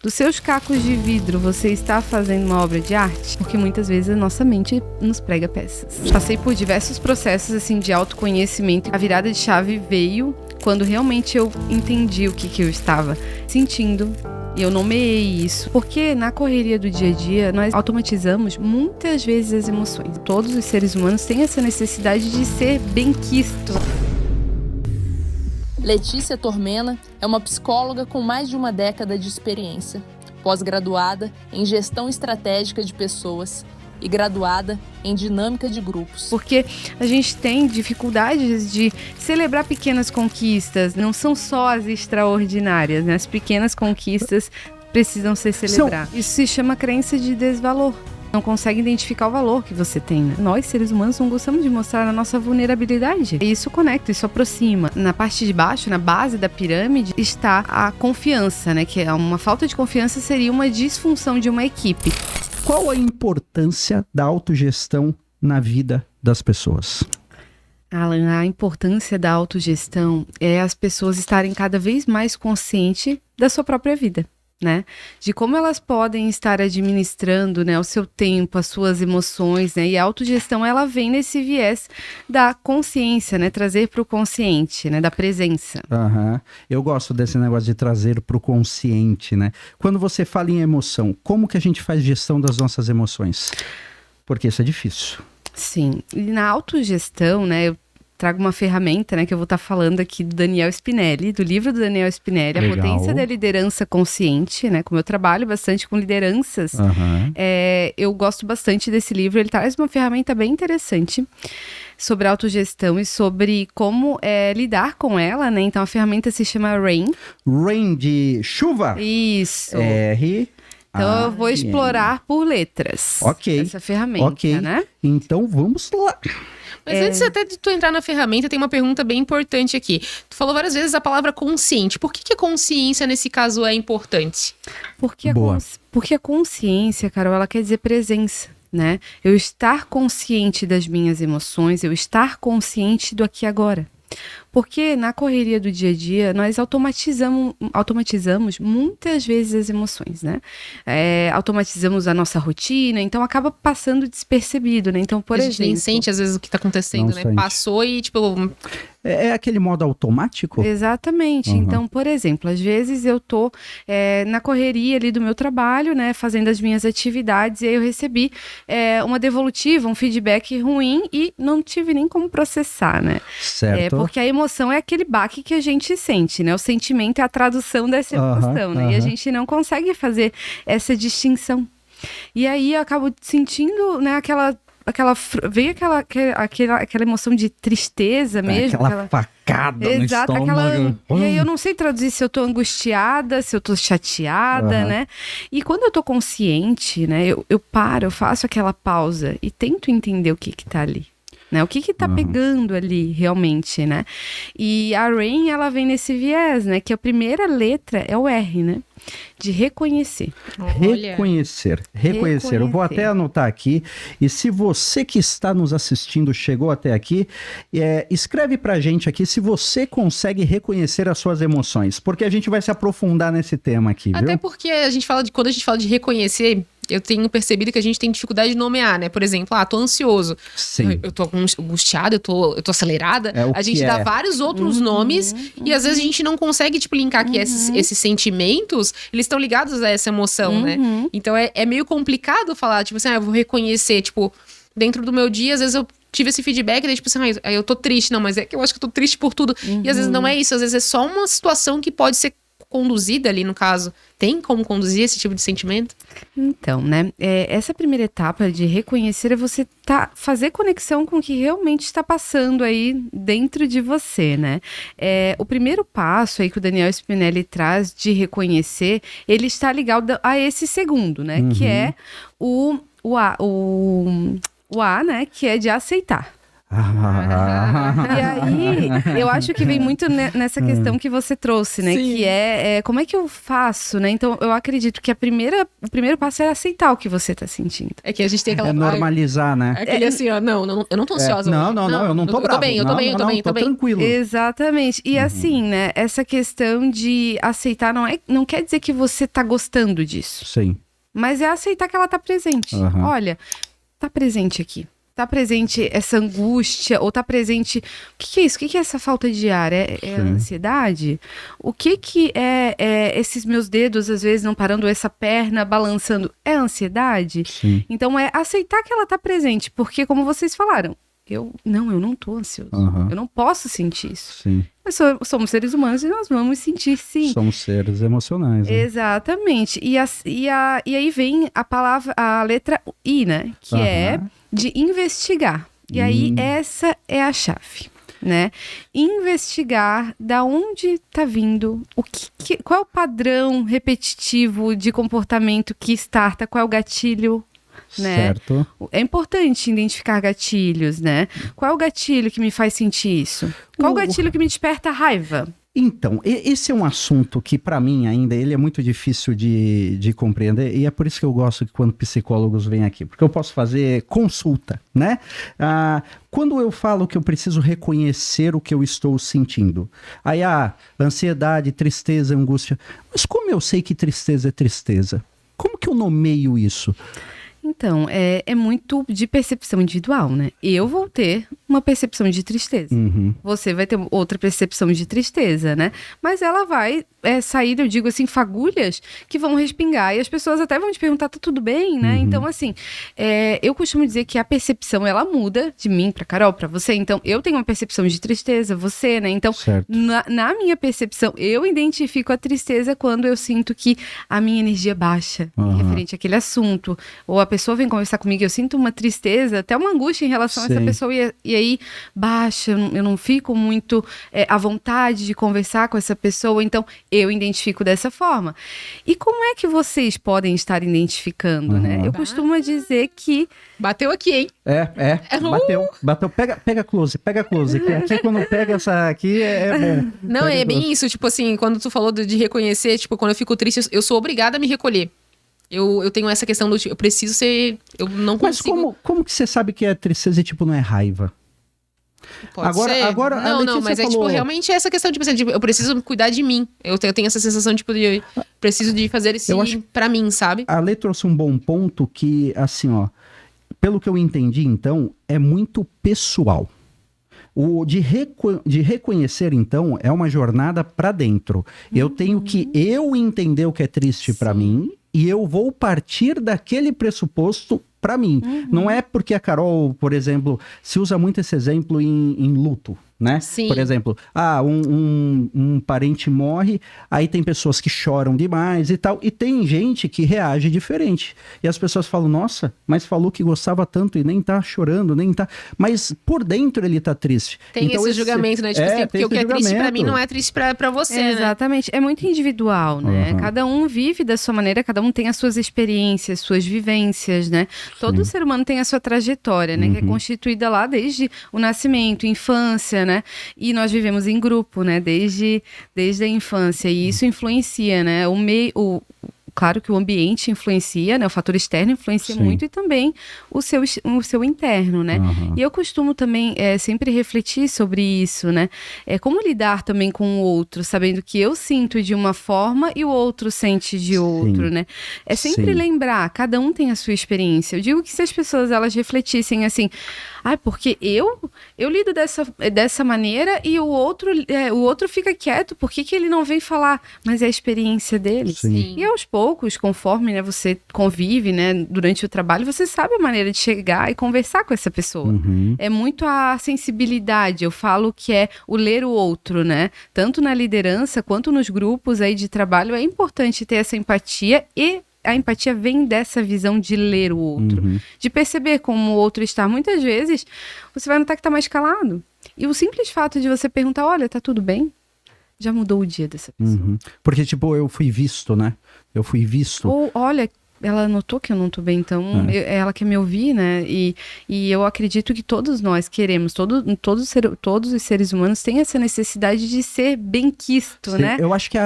Dos seus cacos de vidro, você está fazendo uma obra de arte? Porque muitas vezes a nossa mente nos prega peças. Passei por diversos processos assim, de autoconhecimento. A virada de chave veio quando realmente eu entendi o que eu estava sentindo. E eu nomeei isso. Porque na correria do dia a dia, nós automatizamos muitas vezes as emoções. Todos os seres humanos têm essa necessidade de ser benquistos. Letícia Tormena é uma psicóloga com mais de uma década de experiência, pós-graduada em gestão estratégica de pessoas e graduada em dinâmica de grupos. Porque a gente tem dificuldades de celebrar pequenas conquistas, não são só as extraordinárias, né? As pequenas conquistas precisam ser celebradas. Isso se chama crença de desvalor. Não consegue identificar o valor que você tem, né? Nós, seres humanos, não gostamos de mostrar a nossa vulnerabilidade. E isso conecta, isso aproxima. Na parte de baixo, na base da pirâmide, está a confiança, né? Que é uma falta de confiança seria uma disfunção de uma equipe. Qual a importância da autogestão na vida das pessoas? Alan, a importância da autogestão é as pessoas estarem cada vez mais conscientes da sua própria vida. Né? De como elas podem estar administrando, né, o seu tempo, as suas emoções, né? E a autogestão, ela vem nesse viés da consciência, né? Trazer para o consciente, né? Da presença. Eu gosto desse negócio de trazer para o consciente, né? Quando você fala em emoção, como que a gente faz gestão das nossas emoções? Porque isso é difícil. Sim, e na autogestão, né, eu trago uma ferramenta, né, que eu vou estar falando aqui do Daniel Spinelli, do livro do Daniel Spinelli, Legal. A Potência da Liderança Consciente, né, como eu trabalho bastante com lideranças, eu gosto bastante desse livro, ele traz uma ferramenta bem interessante sobre autogestão e sobre como lidar com ela, né, então a ferramenta se chama RAIN. RAIN de chuva? Isso. R... Então eu vou explorar por letras essa ferramenta, né? Então vamos lá. Mas antes até de tu entrar na ferramenta, tem uma pergunta bem importante aqui. Tu falou várias vezes a palavra consciente. Por que a consciência, nesse caso, é importante? Porque a consciência, Carol, ela quer dizer presença, né? Eu estar consciente das minhas emoções, eu estar consciente do aqui e agora. Porque na correria do dia a dia, nós automatizamos muitas vezes as emoções, né? Automatizamos a nossa rotina, então acaba passando despercebido, né? Então, por exemplo... A gente nem sente, às vezes, o que tá acontecendo, né? Passou e, tipo... É aquele modo automático? Exatamente. Então, por exemplo, às vezes eu tô na correria ali do meu trabalho, né? Fazendo as minhas atividades, e aí eu recebi uma devolutiva, um feedback ruim e não tive nem como processar, né? Certo. Porque a emoção é aquele baque que a gente sente, né? O sentimento é a tradução dessa emoção, né? E a gente não consegue fazer essa distinção. E aí eu acabo sentindo, né, veio aquela emoção de tristeza mesmo. Aquela facada no estômago. E aí eu não sei traduzir se eu tô angustiada, se eu tô chateada, né? E quando eu tô consciente, né, eu paro, eu faço aquela pausa e tento entender o que tá ali. Né? O que tá pegando ali realmente, né? E a RAIN, ela vem nesse viés, né? Que a primeira letra é o R, né? De reconhecer. Reconhecer. Eu vou até anotar aqui. E se você que está nos assistindo chegou até aqui, escreve pra gente aqui se você consegue reconhecer as suas emoções. Porque a gente vai se aprofundar nesse tema aqui, viu? Até porque quando a gente fala de reconhecer, eu tenho percebido que a gente tem dificuldade de nomear, né? Por exemplo, tô ansioso. Sim. Eu tô angustiada, eu tô acelerada. A gente dá vários outros nomes e às vezes a gente não consegue, linkar que esses sentimentos, eles estão ligados a essa emoção, né? Então é meio complicado falar, eu vou reconhecer, dentro do meu dia, às vezes eu tive esse feedback, daí eu tô triste. Não, mas é que eu acho que eu tô triste por tudo. E às vezes não é isso, às vezes é só uma situação que pode ser conduzida ali, no caso. Tem como conduzir esse tipo de sentimento? Então, né, essa primeira etapa de reconhecer é você fazer conexão com o que realmente está passando aí dentro de você, né? O primeiro passo aí que o Daniel Spinelli traz de reconhecer, ele está ligado a esse segundo, né? Que é o A, né, que é de aceitar. E aí, eu acho que vem muito nessa questão que você trouxe, né? Sim. Que é como é que eu faço, né? Então, eu acredito que o primeiro passo é aceitar o que você tá sentindo. É que a gente tem aquela... É normalizar, né? Aquele assim, ó, não, eu não tô ansiosa. Não, eu não tô bravo. Eu tô bem. Tranquilo. Exatamente. E assim, né? Essa questão de aceitar não quer dizer que você tá gostando disso. Sim. Mas é aceitar que ela tá presente. Olha, tá presente aqui. Tá presente essa angústia, ou tá presente... O que é isso? O que é essa falta de ar? É a ansiedade? O que é esses meus dedos, às vezes, não parando, essa perna balançando? É a ansiedade? Sim. Então, é aceitar que ela tá presente, porque, como vocês falaram, eu não tô ansioso. Eu não posso sentir isso. Sim. Mas somos seres humanos e nós vamos sentir, sim. Somos seres emocionais. Né? Exatamente. E aí vem a letra I, né? Que é de investigar. E aí essa é a chave, né? Investigar da onde está vindo, qual é o padrão repetitivo de comportamento que starta, qual é o gatilho, né? Certo. É importante identificar gatilhos, né? Qual é o gatilho que me faz sentir isso? Qual é o gatilho que me desperta raiva? Então, esse é um assunto que, para mim, ainda, ele é muito difícil de compreender, e é por isso que eu gosto que quando psicólogos vêm aqui, porque eu posso fazer consulta, né? Quando eu falo que eu preciso reconhecer o que eu estou sentindo, aí ansiedade, tristeza, angústia, mas como eu sei que tristeza é tristeza? Como que eu nomeio isso? Então, é muito de percepção individual, né? Eu vou ter uma percepção de tristeza. Você vai ter outra percepção de tristeza, né? Mas ela vai sair, eu digo assim, fagulhas que vão respingar. E as pessoas até vão te perguntar, tá tudo bem, né? Então, assim, eu costumo dizer que a percepção, ela muda de mim pra Carol, pra você. Então, eu tenho uma percepção de tristeza, você, né? Então, na minha percepção, eu identifico a tristeza quando eu sinto que a minha energia baixa referente àquele assunto. Ou a pessoa vem conversar comigo, eu sinto uma tristeza, até uma angústia em relação a essa pessoa, e aí baixa, eu não fico muito à vontade de conversar com essa pessoa, então eu identifico dessa forma. E como é que vocês podem estar identificando, né? Eu costumo dizer que... Bateu aqui, hein? Bateu. Pega close, que aqui quando pega essa aqui é bom. Não, é bem isso, tipo assim, quando tu falou de reconhecer, tipo, quando eu fico triste, eu sou obrigada a me recolher. Eu tenho essa questão do tipo, eu preciso ser... Eu não consigo... Mas como que você sabe que é tristeza e tipo não é raiva? Pode ser. Agora não, mas falou... tipo, realmente é essa questão, tipo, eu preciso cuidar de mim. Eu tenho essa sensação, tipo, de preciso de fazer esse pra mim, sabe? A Lê trouxe um bom ponto que, assim, ó, pelo que eu entendi, então, é muito pessoal. O de reconhecer, então, é uma jornada pra dentro. Eu tenho que entender o que é triste pra mim, e eu vou partir daquele pressuposto para mim. Não é porque a Carol, por exemplo, se usa muito esse exemplo em luto, né? Sim. Por exemplo, um parente morre, aí tem pessoas que choram demais e tal, e tem gente que reage diferente. E as pessoas falam, nossa, mas falou que gostava tanto e nem tá chorando, nem tá... Mas por dentro ele tá triste. Tem então, esse julgamento, né? Tipo assim, porque o que é triste pra mim não é triste pra você, Exatamente. Né? É muito individual, né? Cada um vive da sua maneira, cada um tem as suas experiências, suas vivências, né? Todo ser humano tem a sua trajetória, né? Que é constituída lá desde o nascimento, infância, né? E nós vivemos em grupo, né? Desde a infância. E isso influencia, né? Claro que o ambiente influencia, né? O fator externo influencia muito e também o seu interno, né? E eu costumo também sempre refletir sobre isso, né? Como lidar também com o outro, sabendo que eu sinto de uma forma e o outro sente de outro, né? É sempre lembrar, cada um tem a sua experiência. Eu digo que se as pessoas, elas refletissem assim, porque eu lido dessa maneira e o outro fica quieto, por que ele não vem falar? Mas é a experiência dele. E aos poucos, conforme, né, você convive, né, durante o trabalho, você sabe a maneira de chegar e conversar com essa pessoa. É muito a sensibilidade, eu falo que é o ler o outro, né? Tanto na liderança quanto nos grupos aí de trabalho, é importante ter essa empatia e a empatia vem dessa visão de ler o outro, de perceber como o outro está. Muitas vezes, você vai notar que está mais calado. E o simples fato de você perguntar, olha, tá tudo bem? Já mudou o dia dessa pessoa. Porque, tipo, eu fui visto, né? Eu fui visto. Ou, olha, ela notou que eu não tô bem, então ela quer me ouvir, né? E eu acredito que todos nós queremos, todos os seres humanos têm essa necessidade de ser benquisto, né? Eu acho que é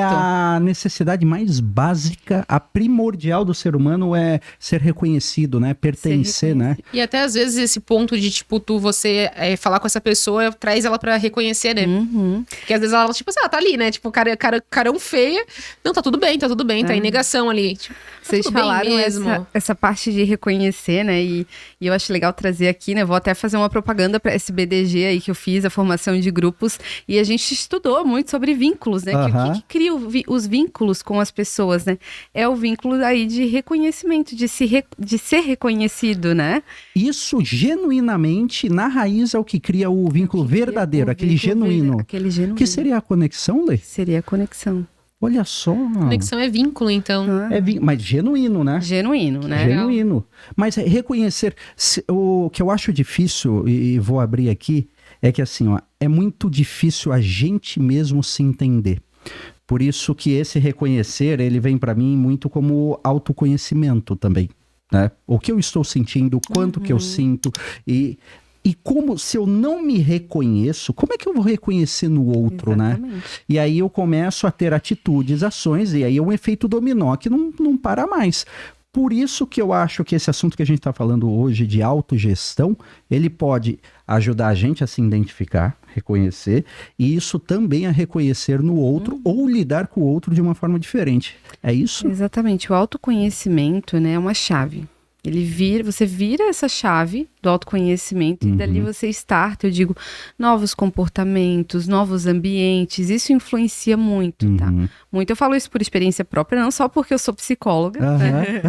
a necessidade mais básica, a primordial do ser humano é ser reconhecido, né? Pertencer, né? E até às vezes esse ponto de, tipo, você falar com essa pessoa, traz ela pra reconhecer, né? Porque às vezes ela, tipo, tá ali, né? Tipo, carão feia. Não, tá tudo bem, tá em negação ali. Tipo, vocês falaram essa parte de reconhecer, né? E eu acho legal trazer aqui, né? Vou até fazer uma propaganda para esse BDG aí que eu fiz, a formação de grupos. E a gente estudou muito sobre vínculos, né? O que cria os vínculos com as pessoas, né? É o vínculo aí de reconhecimento, de ser reconhecido, né? Isso, genuinamente, na raiz é o que cria o vínculo verdadeiro, aquele genuíno. Aquele genuíno. Que seria a conexão, Lê? Seria a conexão. Olha só. Conexão é vínculo, então. Mas genuíno, né? Genuíno, né? Genuíno. Mas reconhecer... O que eu acho difícil, e vou abrir aqui, é que assim, é muito difícil a gente mesmo se entender. Por isso que esse reconhecer, ele vem para mim muito como autoconhecimento também, né? O que eu estou sentindo, o quanto que eu sinto E como, se eu não me reconheço, como é que eu vou reconhecer no outro, exatamente, né? E aí eu começo a ter atitudes, ações, e aí é um efeito dominó que não para mais. Por isso que eu acho que esse assunto que a gente está falando hoje de autogestão, ele pode ajudar a gente a se identificar, reconhecer, e isso também a reconhecer no outro ou lidar com o outro de uma forma diferente. É isso? Exatamente. O autoconhecimento, né, é uma chave. Você vira essa chave do autoconhecimento e dali você starta, eu digo, novos comportamentos, novos ambientes, isso influencia muito, tá? Muito, eu falo isso por experiência própria, não só porque eu sou psicóloga, né?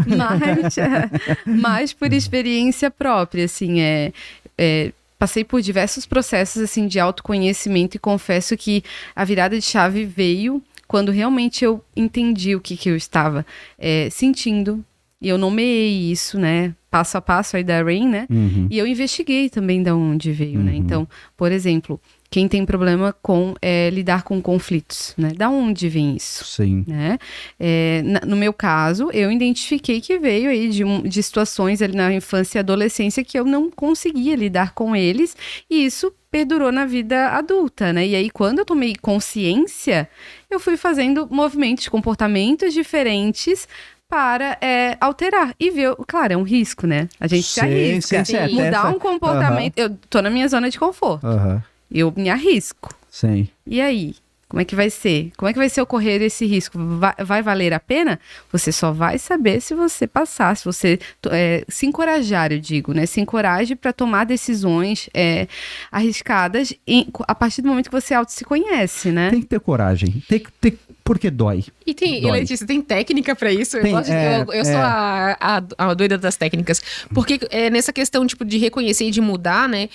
mas por experiência própria, assim, passei por diversos processos, assim, de autoconhecimento e confesso que a virada de chave veio quando realmente eu entendi o que eu estava sentindo. E eu nomeei isso, né, passo a passo aí da Rain, né, e eu investiguei também de onde veio, né, então, por exemplo, quem tem problema com lidar com conflitos, né, da onde vem isso? Sim. Né? No meu caso, eu identifiquei que veio aí de situações ali na infância e adolescência que eu não conseguia lidar com eles, e isso perdurou na vida adulta, né, e aí quando eu tomei consciência, eu fui fazendo movimentos, comportamentos diferentes, para alterar e ver, claro, é um risco, né? A gente se arrisca. Mudar um comportamento, eu tô na minha zona de conforto, eu me arrisco. Sim. E aí? Como é que vai ser? Como é que vai ser ocorrer esse risco? Vai valer a pena? Você só vai saber se você passar, se você se encorajar, eu digo, né? Se encoraje para tomar decisões arriscadas a partir do momento que você se conhece, né? Tem que ter coragem. Tem que ter, porque dói. E Letícia, tem técnica pra isso? Eu sou a doida das técnicas. Porque nessa questão, tipo, de reconhecer e de mudar, né?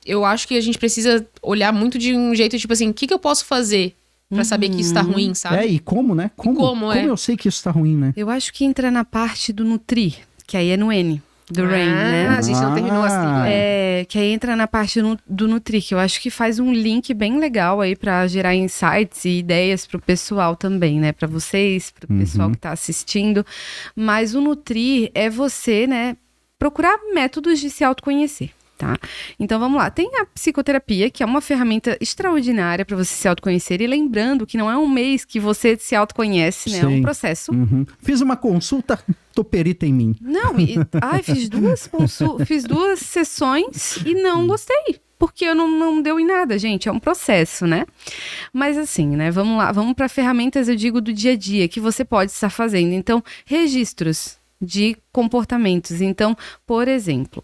Eu acho que a gente precisa olhar muito de um jeito, tipo assim, o que eu posso fazer pra saber que isso tá ruim, sabe? E como, né? Como eu sei que isso tá ruim, né? Eu acho que entra na parte do nutrir, que aí é no N. Do Rain, né? A gente não terminou assim. Que aí entra na parte do Nutri, que eu acho que faz um link bem legal aí para gerar insights e ideias pro pessoal também, né? Para vocês, pro pessoal que tá assistindo. Mas o Nutri é você, né, procurar métodos de se autoconhecer. Tá? Então vamos lá, tem a psicoterapia, que é uma ferramenta extraordinária para você se autoconhecer, e lembrando que não é um mês que você se autoconhece, né? Sim. É um processo. Fiz uma consulta, tô perita em mim. Não, fiz duas sessões e não gostei. Porque não deu em nada, gente, é um processo, né? Mas assim, né, vamos lá, vamos para ferramentas, eu digo, do dia a dia, que você pode estar fazendo. Então, registros de comportamentos. Então, por exemplo,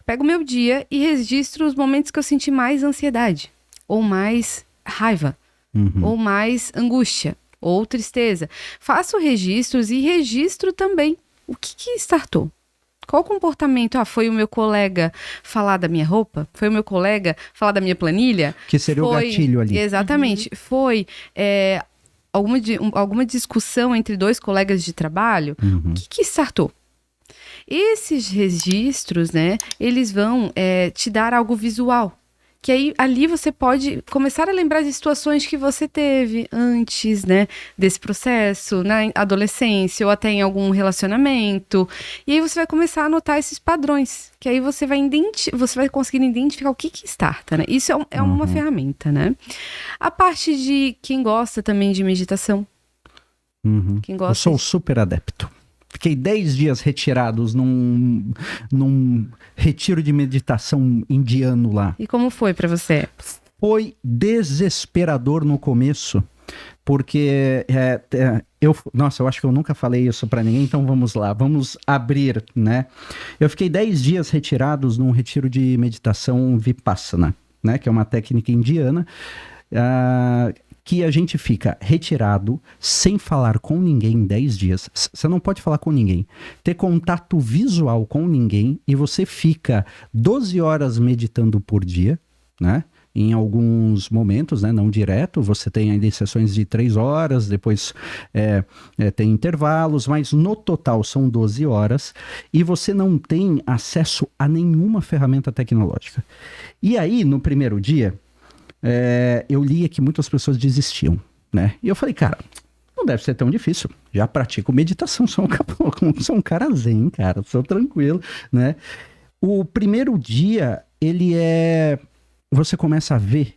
pego o meu dia e registro os momentos que eu senti mais ansiedade, ou mais raiva, ou mais angústia, ou tristeza. Faço registros e registro também o que startou. Qual comportamento? Foi o meu colega falar da minha roupa? Foi o meu colega falar da minha planilha? Que seria o gatilho ali. Exatamente. Foi alguma discussão entre dois colegas de trabalho? O que startou? Esses registros, né, eles vão te dar algo visual. que aí ali você pode começar a lembrar de situações que você teve antes, né, desse processo, na adolescência ou até em algum relacionamento. E aí você vai começar a notar esses padrões, que aí você vai conseguir identificar o que starta, né? Isso é uma ferramenta, né? A parte de quem gosta também de meditação. Quem gosta Eu sou super adepto. Fiquei 10 dias retirados num retiro de meditação indiano lá. E como foi pra você? Foi desesperador no começo, porque eu acho que eu nunca falei isso pra ninguém, então vamos lá, vamos abrir, né? Eu fiquei 10 dias retirados num retiro de meditação Vipassana, né? Que é uma técnica indiana, que a gente fica retirado, sem falar com ninguém 10 dias. Você não pode falar com ninguém. Ter contato visual com ninguém e você fica 12 horas meditando por dia, né? Em alguns momentos, né? Não direto. Você tem ainda sessões de 3 horas, depois tem intervalos, mas no total são 12 horas e você não tem acesso a nenhuma ferramenta tecnológica. E aí, no primeiro dia, eu lia que muitas pessoas desistiam, né? E eu falei, cara, não deve ser tão difícil. Já pratico meditação, sou um cara zen, cara, sou tranquilo, né? O primeiro dia, você começa a ver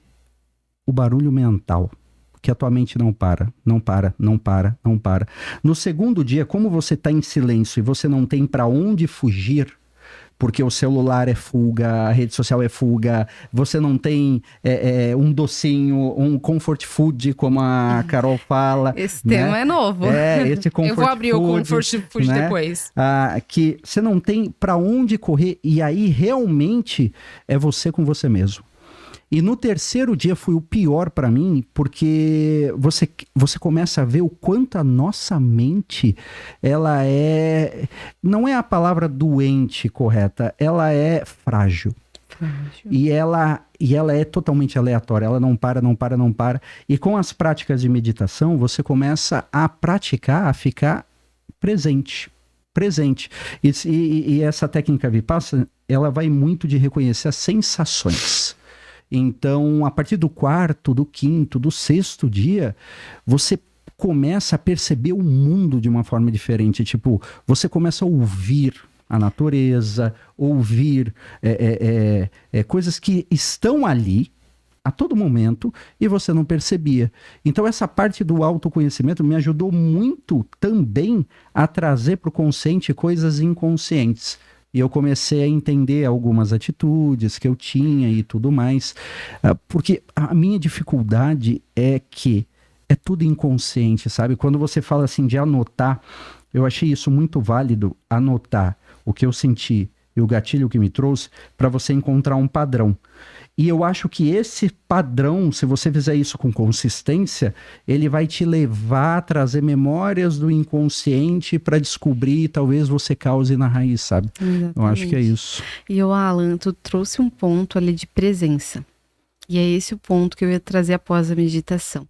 o barulho mental, que a tua mente não para. No segundo dia, como você está em silêncio e você não tem para onde fugir, porque o celular é fuga, a rede social é fuga, você não tem um docinho, um comfort food, como a Carol fala. Esse tema é novo. Esse comfort food. Eu vou abrir o comfort food, né? Depois. Que você não tem para onde correr, e aí realmente é você com você mesmo. E no terceiro dia foi o pior para mim, porque você começa a ver o quanto a nossa mente, ela não é a palavra doente correta, ela é frágil. E ela é totalmente aleatória, ela não para. E com as práticas de meditação, você começa a praticar, a ficar presente. E essa técnica Vipassana, ela vai muito de reconhecer as sensações. Então, a partir do 4º, do 5º, do 6º dia, você começa a perceber o mundo de uma forma diferente. Tipo, você começa a ouvir a natureza, ouvir coisas que estão ali a todo momento e você não percebia. Então, essa parte do autoconhecimento me ajudou muito também a trazer para o consciente coisas inconscientes. E eu comecei a entender algumas atitudes que eu tinha e tudo mais. Porque a minha dificuldade é que é tudo inconsciente, sabe? Quando você fala assim de anotar, eu achei isso muito válido, anotar o que eu senti e o gatilho que me trouxe para você encontrar um padrão. E eu acho que esse padrão, se você fizer isso com consistência, ele vai te levar a trazer memórias do inconsciente para descobrir, talvez você cause na raiz, sabe? Exatamente. Eu acho que é isso. E o Alan, tu trouxe um ponto ali de presença. E é esse o ponto que eu ia trazer após a meditação.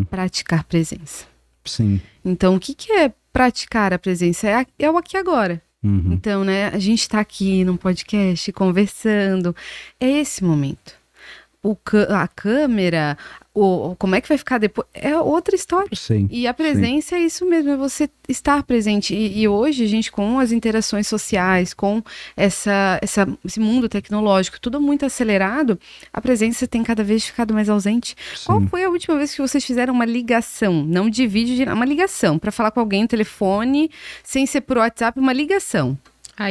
Praticar presença. Sim. Então, o que é praticar a presença? É o aqui e agora. Então, né, a gente tá aqui num podcast conversando, é esse momento. A câmera, como é que vai ficar depois, é outra história. Sim, e a presença é isso mesmo, é você estar presente. E hoje, a gente, com as interações sociais, com esse mundo tecnológico, tudo muito acelerado, a presença tem cada vez ficado mais ausente. Sim. Qual foi a última vez que vocês fizeram uma ligação? Não de vídeo, uma ligação, para falar com alguém no telefone, sem ser por WhatsApp, uma ligação.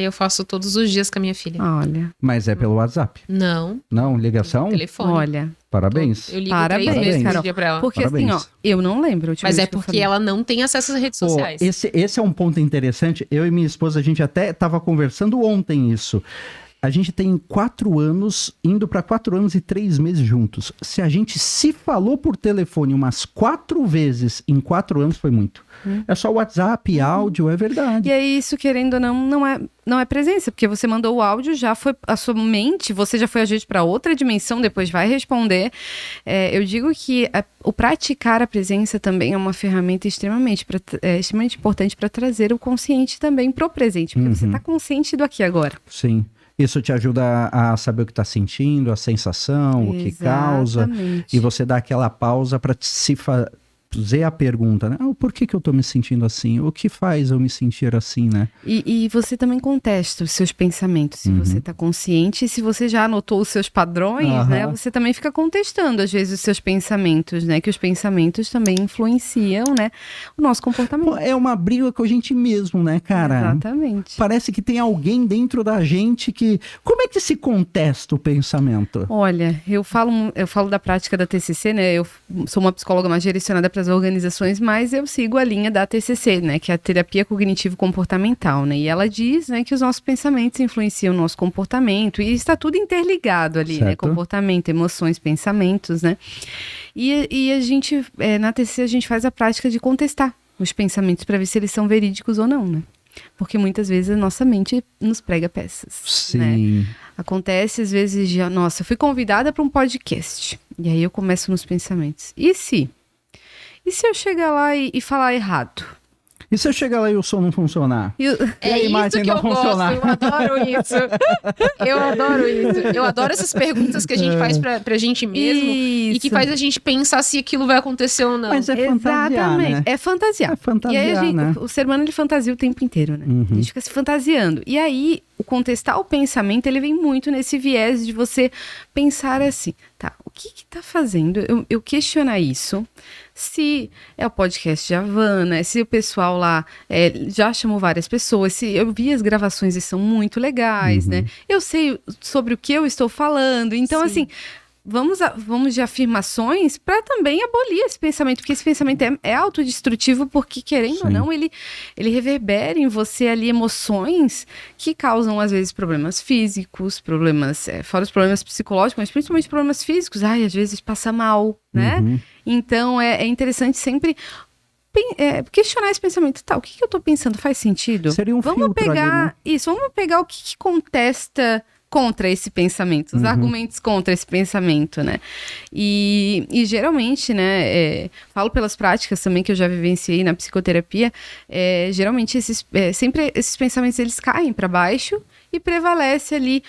Eu faço todos os dias com a minha filha. Olha. Mas é pelo WhatsApp? Não. Não, ligação? Telefone. Olha. Parabéns. Eu ligo 3 vezes por dia pra ela. Porque assim, eu não lembro. Mas é porque ela não tem acesso às redes sociais. Esse é um ponto interessante. Eu e minha esposa, a gente até estava conversando ontem isso. A gente tem 4 anos, indo para 4 anos e 3 meses juntos. Se a gente se falou por telefone umas 4 vezes em 4 anos, foi muito. É só WhatsApp, áudio, é verdade. E aí, isso, querendo ou não é presença, porque você mandou o áudio, já foi a sua mente, você já foi agir para outra dimensão, depois vai responder. Eu digo que o praticar a presença também é uma ferramenta extremamente importante para trazer o consciente também pro presente, porque você está consciente do aqui e agora. Sim. Isso te ajuda a saber o que está sentindo, a sensação, o que causa. E você dá aquela pausa para se fazer a pergunta, né? Por que eu tô me sentindo assim? O que faz eu me sentir assim, né? E você também contesta os seus pensamentos, se você tá consciente, e se você já anotou os seus padrões, né? Você também fica contestando, às vezes, os seus pensamentos, né? Que os pensamentos também influenciam, né? O nosso comportamento. Pô, é uma briga com a gente mesmo, né, cara? Exatamente. Parece que tem alguém dentro da gente que... Como é que se contesta o pensamento? Olha, eu falo da prática da TCC, né? Eu sou uma psicóloga mais direcionada para as organizações, mas eu sigo a linha da TCC, né, que é a terapia cognitivo-comportamental, né, e ela diz, né, que os nossos pensamentos influenciam o nosso comportamento, e está tudo interligado ali, certo, né, comportamento, emoções, pensamentos, né, e a gente, na TCC a gente faz a prática de contestar os pensamentos para ver se eles são verídicos ou não, né, porque muitas vezes a nossa mente nos prega peças. Sim. Né? Acontece às vezes de, nossa, eu fui convidada para um podcast, e aí eu começo nos pensamentos, e se eu chegar lá e falar errado? E se eu chegar lá e o som não funcionar? É isso que eu gosto, eu adoro isso. Eu adoro isso. Eu adoro essas perguntas que a gente faz pra gente mesmo e que faz a gente pensar se aquilo vai acontecer ou não. Mas é fantasiar, né? É fantasiar. É fantasiar, e aí né? O ser humano, ele fantasia o tempo inteiro, né? A gente fica se fantasiando. E aí, o contestar o pensamento, ele vem muito nesse viés de você pensar assim, tá, o que tá fazendo eu questionar isso? Se é o podcast de Havana, se o pessoal lá já chamou várias pessoas, se eu vi as gravações e são muito legais, né? Eu sei sobre o que eu estou falando. Então, assim, vamos de afirmações para também abolir esse pensamento, porque esse pensamento é autodestrutivo, porque, querendo ou não, ele reverbera em você ali emoções que causam, às vezes, problemas físicos, fora os problemas psicológicos, mas principalmente problemas físicos. Às vezes passa mal, né? Então, é interessante sempre questionar esse pensamento. Tá, o que eu tô pensando? Faz sentido? Seria um filtro pegar ali, né? isso, vamos pegar o que contesta contra esse pensamento, os argumentos contra esse pensamento, né? E geralmente, né, falo pelas práticas também que eu já vivenciei na psicoterapia, geralmente sempre esses pensamentos, eles caem para baixo e prevalece ali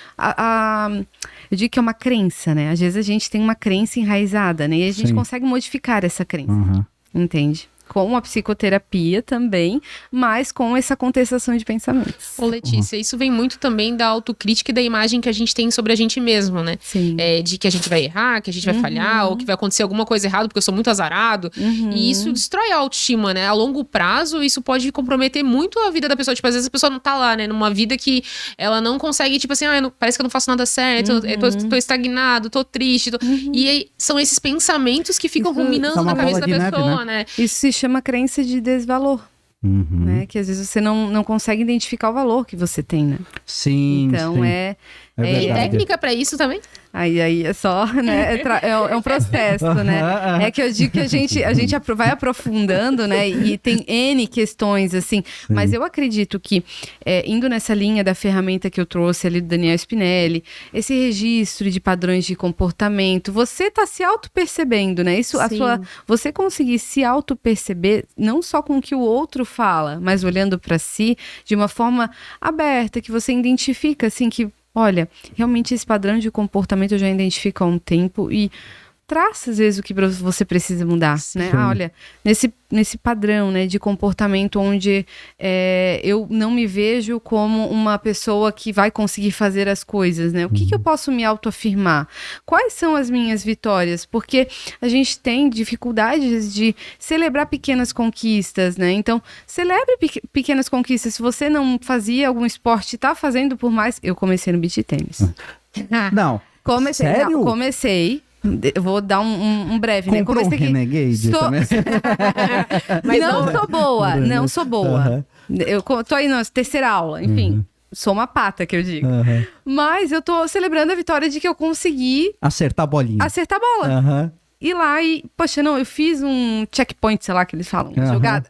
eu digo que é uma crença, né? Às vezes a gente tem uma crença enraizada, né? E a gente consegue modificar essa crença, entende? Com a psicoterapia também, mas com essa contestação de pensamentos. Ô Letícia, isso vem muito também da autocrítica e da imagem que a gente tem sobre a gente mesmo, né? Sim. De que a gente vai errar, que a gente vai falhar, ou que vai acontecer alguma coisa errada porque eu sou muito azarado. E isso destrói a autoestima, né? A longo prazo, isso pode comprometer muito a vida da pessoa. Tipo, às vezes a pessoa não tá lá, né? Numa vida que ela não consegue, tipo assim, parece que eu não faço nada certo, tô estagnado, tô triste. E aí, são esses pensamentos que ficam ruminando na cabeça da pessoa, né? Isso se chama crença de desvalor, né? Que às vezes você não consegue identificar o valor que você tem, né? Sim, então sim. Tem técnica pra isso também? Aí é só, né? É um processo, né? É que eu digo que a gente vai aprofundando, né? E tem N questões, assim. Sim. Mas eu acredito que, indo nessa linha da ferramenta que eu trouxe ali do Daniel Spinelli, esse registro de padrões de comportamento, você tá se auto-percebendo, né? Isso, você conseguir se auto-perceber, não só com o que o outro fala, mas olhando para si de uma forma aberta, que você identifica, assim, que olha, realmente esse padrão de comportamento eu já identifico há um tempo e traça, às vezes, o que você precisa mudar, né? Olha, nesse padrão, né, de comportamento onde eu não me vejo como uma pessoa que vai conseguir fazer as coisas, né? O que eu posso me autoafirmar? Quais são as minhas vitórias? Porque a gente tem dificuldades de celebrar pequenas conquistas, né? Então, celebre pequenas conquistas. Se você não fazia algum esporte, tá fazendo por mais... Eu comecei no beach tênis. Não, sério? Não, comecei... Eu vou dar um breve, né? Comprou um Renegade também? Mas não sou boa. Eu tô aí na terceira aula, enfim. Sou uma pata, que eu digo. Mas eu tô celebrando a vitória de que eu consegui... Acertar a bolinha. Acertar a bola. Ir lá e... Poxa, não, eu fiz um checkpoint, sei lá, que eles falam, jogada.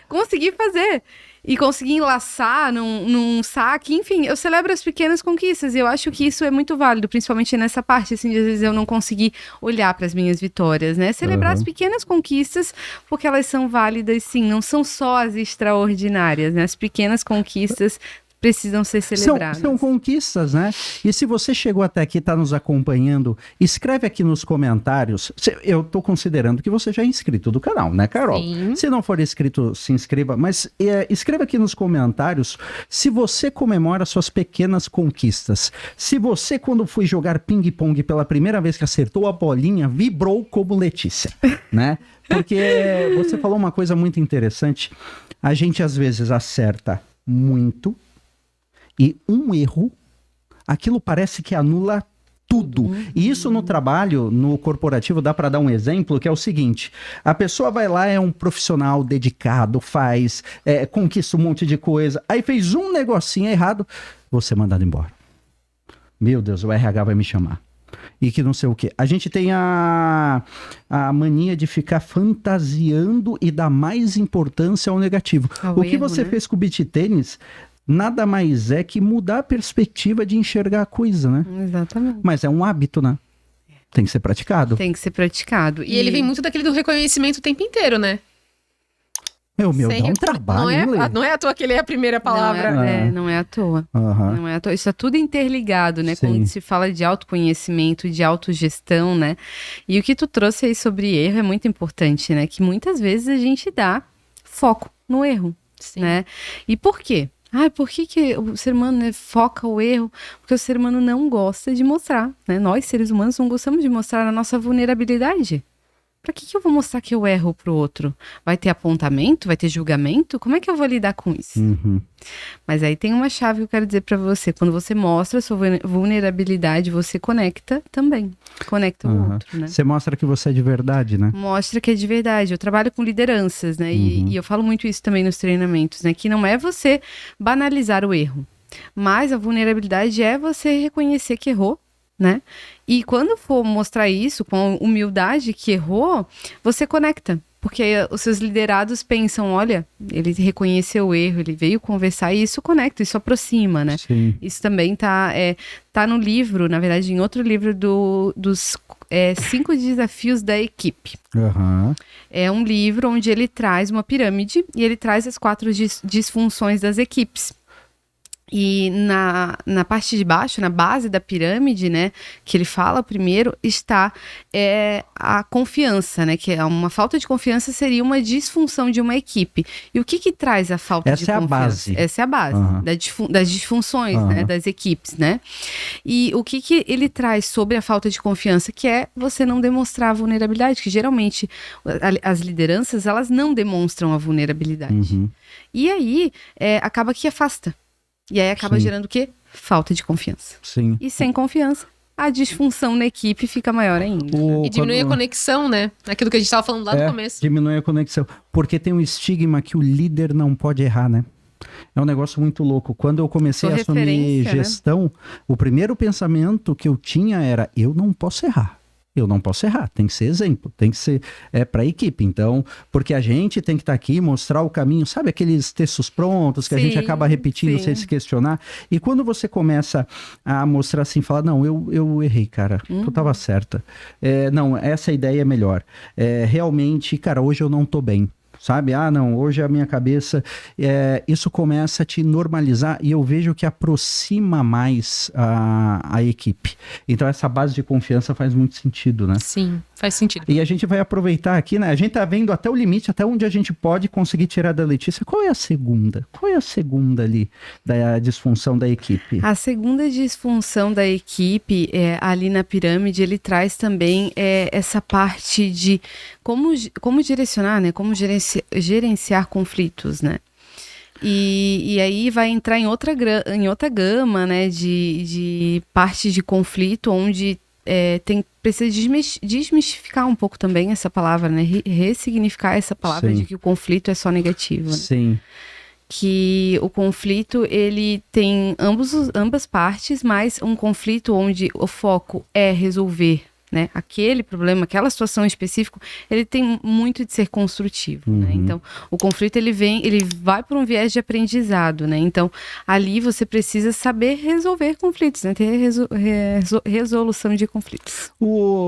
Consegui fazer. E consegui enlaçar num saque, enfim, eu celebro as pequenas conquistas e eu acho que isso é muito válido, principalmente nessa parte, assim, de às vezes eu não conseguir olhar para as minhas vitórias, né? Celebrar as pequenas conquistas, porque elas são válidas, sim, não são só as extraordinárias, né? As pequenas conquistas precisam ser celebradas. São conquistas, né? E se você chegou até aqui, está nos acompanhando, escreve aqui nos comentários. Eu estou considerando que você já é inscrito do canal, né, Carol? Sim. Se não for inscrito, se inscreva. Mas escreva aqui nos comentários se você comemora suas pequenas conquistas. Se você, quando foi jogar ping-pong pela primeira vez que acertou a bolinha, vibrou como Letícia, né? Porque você falou uma coisa muito interessante. A gente, às vezes, acerta muito e um erro, aquilo parece que anula tudo. E isso no trabalho, no corporativo, dá para dar um exemplo, que é o seguinte: a pessoa vai lá, é um profissional dedicado, faz, conquista um monte de coisa, aí fez um negocinho errado, você é mandado embora. Meu Deus, o RH vai me chamar. E que não sei o quê. A gente tem a mania de ficar fantasiando e dar mais importância ao negativo. O que você fez com o beach tênis nada mais é que mudar a perspectiva de enxergar a coisa, né? Exatamente. Mas é um hábito, né? Tem que ser praticado. Tem que ser praticado. E ele vem muito daquele do reconhecimento o tempo inteiro, né? Meu, dá um trabalho. Não é à toa que ele é a primeira palavra. Não é à toa. Não é à toa. Isso é tudo interligado, né? Sim. Quando se fala de autoconhecimento, de autogestão, né? E o que tu trouxe aí sobre erro é muito importante, né? Que muitas vezes a gente dá foco no erro, né? E por quê? Por que o ser humano, né, foca o erro? Porque o ser humano não gosta de mostrar, né? Nós, seres humanos, não gostamos de mostrar a nossa vulnerabilidade. Pra que eu vou mostrar que eu erro pro outro? Vai ter apontamento? Vai ter julgamento? Como é que eu vou lidar com isso? Mas aí tem uma chave que eu quero dizer pra você. Quando você mostra a sua vulnerabilidade, você conecta também. Conecta o outro, né? Você mostra que você é de verdade, né? Mostra que é de verdade. Eu trabalho com lideranças, né? E eu falo muito isso também nos treinamentos, né? Que não é você banalizar o erro. Mas a vulnerabilidade é você reconhecer que errou, né? E quando for mostrar isso com humildade que errou, você conecta. Porque os seus liderados pensam, olha, ele reconheceu o erro, ele veio conversar, e isso conecta, isso aproxima, né? Sim. Isso também tá no livro, na verdade, em outro livro dos 5 desafios da equipe. É um livro onde ele traz uma pirâmide e ele traz as 4 disfunções das equipes. E na parte de baixo, na base da pirâmide, né, que ele fala primeiro, está a confiança, né, que é uma falta de confiança seria uma disfunção de uma equipe. E o que traz a falta de confiança? Essa é a base das disfunções, né, das equipes, né? E o que ele traz sobre a falta de confiança, que é você não demonstrar a vulnerabilidade, que geralmente as lideranças, elas não demonstram a vulnerabilidade. E aí, acaba que afasta. E aí acaba gerando o quê? Falta de confiança. Sim. E sem confiança, a disfunção na equipe fica maior ainda. E diminui a conexão, né? Aquilo que a gente estava falando lá no começo. Diminui a conexão. Porque tem um estigma que o líder não pode errar, né? É um negócio muito louco. Quando eu comecei a assumir gestão, né? O primeiro pensamento que eu tinha era, eu não posso errar. Eu não posso errar, tem que ser exemplo, tem que ser para a equipe. Então, porque a gente tem que estar aqui, mostrar o caminho, sabe aqueles textos prontos que a gente acaba repetindo sem se questionar? E quando você começa a mostrar assim, falar, não, eu errei, cara, tu estava certa. Não, essa ideia é melhor. Realmente, cara, hoje eu não tô bem. Sabe? Não, hoje a minha cabeça... isso começa a te normalizar e eu vejo que aproxima mais a equipe. Então, essa base de confiança faz muito sentido, né? Sim, faz sentido. E a gente vai aproveitar aqui, né? A gente tá vendo até o limite, até onde a gente pode conseguir tirar da Letícia. Qual é a segunda? Qual é a segunda ali da disfunção da equipe? A segunda disfunção da equipe, ali na pirâmide, ele traz também essa parte de como direcionar, né? Como gerenciar conflitos, né? E aí vai entrar em outra gama, né? De partes de conflito, onde precisa desmistificar um pouco também essa palavra, né? Ressignificar essa palavra de que o conflito é só negativo. Né? Sim. Que o conflito, ele tem ambas partes, mas um conflito onde o foco é resolver, né, aquele problema, aquela situação específica, ele tem muito de ser construtivo, né? Então, o conflito, ele vai por um viés de aprendizado, né? Então, ali você precisa saber resolver conflitos, né? Ter resolução de conflitos.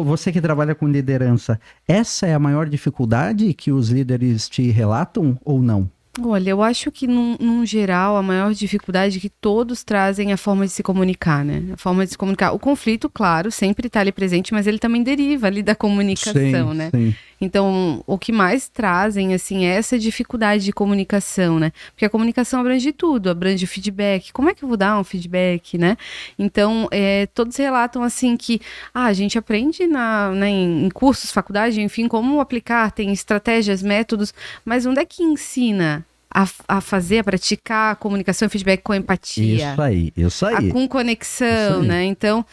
Você que trabalha com liderança, essa é a maior dificuldade que os líderes te relatam ou não? Olha, eu acho que, num geral, a maior dificuldade é que todos trazem a forma de se comunicar, né? A forma de se comunicar. O conflito, claro, sempre está ali presente, mas ele também deriva ali da comunicação, né? Sim. Então, o que mais trazem, assim, é essa dificuldade de comunicação, né? Porque a comunicação abrange tudo, abrange o feedback. Como é que eu vou dar um feedback, né? Então, todos relatam, assim, que a gente aprende em cursos, faculdade, enfim, como aplicar, tem estratégias, métodos, mas onde é que ensina a fazer, a praticar a comunicação e feedback com empatia. Isso aí. Com conexão, né? Então,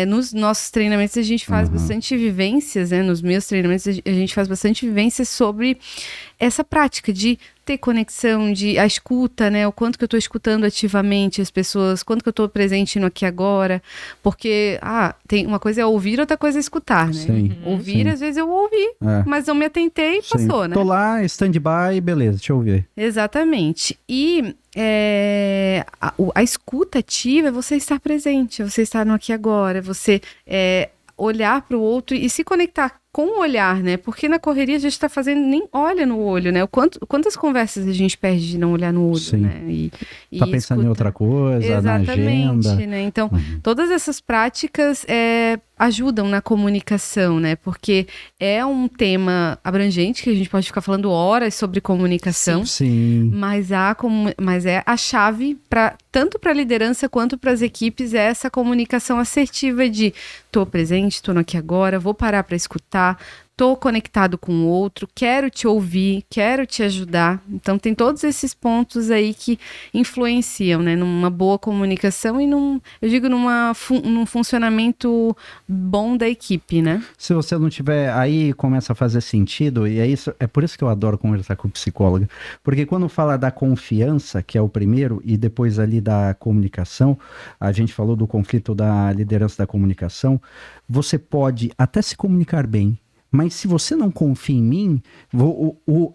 nos nossos treinamentos a gente faz bastante vivências, né? Nos meus treinamentos a gente faz bastante vivências sobre essa prática de ter conexão, a escuta, né? O quanto que eu estou escutando ativamente as pessoas, quanto que eu estou presente no aqui e agora. Porque, tem uma coisa é ouvir, outra coisa é escutar, né? Sim, ouvir, às vezes eu ouvi, mas não me atentei e passou, né? Tô lá, stand-by, beleza, deixa eu ouvir. Exatamente. E a escuta ativa é você estar presente, você estar no aqui e agora, você olhar para o outro e se conectar com o olhar, né? Porque na correria a gente está fazendo, nem olha no olho, né? Quantas conversas a gente perde de não olhar no olho, sim, né? Tá pensando em outra coisa, exatamente, na agenda. Né? Então, todas essas práticas ajudam na comunicação, né? Porque é um tema abrangente que a gente pode ficar falando horas sobre comunicação. Sim. Mas é a chave tanto para a liderança quanto para as equipes, é essa comunicação assertiva de tô presente, tô no aqui agora, vou parar para escutar, tô conectado com o outro, quero te ouvir, quero te ajudar. Então tem todos esses pontos aí que influenciam, né, numa boa comunicação e num funcionamento bom da equipe, né? Se você não tiver, aí começa a fazer sentido, e é por isso que eu adoro conversar com psicóloga, porque quando fala da confiança, que é o primeiro, e depois ali da comunicação, a gente falou do conflito da liderança da comunicação, você pode até se comunicar bem, mas se você não confia em mim,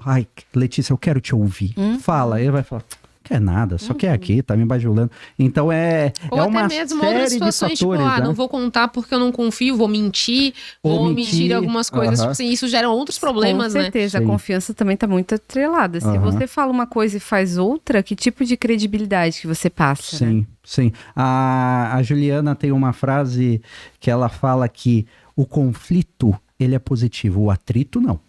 ai, Letícia, eu quero te ouvir. Fala, ele vai falar, quer nada, só quer aqui, tá me bajulando. Então ou até uma mesmo série outras situações, de fatores, tipo, não vou contar porque eu não confio, vou mentir, vou omitir algumas coisas, tipo assim, isso gera outros problemas, né? Com certeza, a confiança também tá muito atrelada. Se você fala uma coisa e faz outra, que tipo de credibilidade que você passa, sim, né? Sim. A Juliana tem uma frase que ela fala que o conflito, ele é positivo, o atrito não.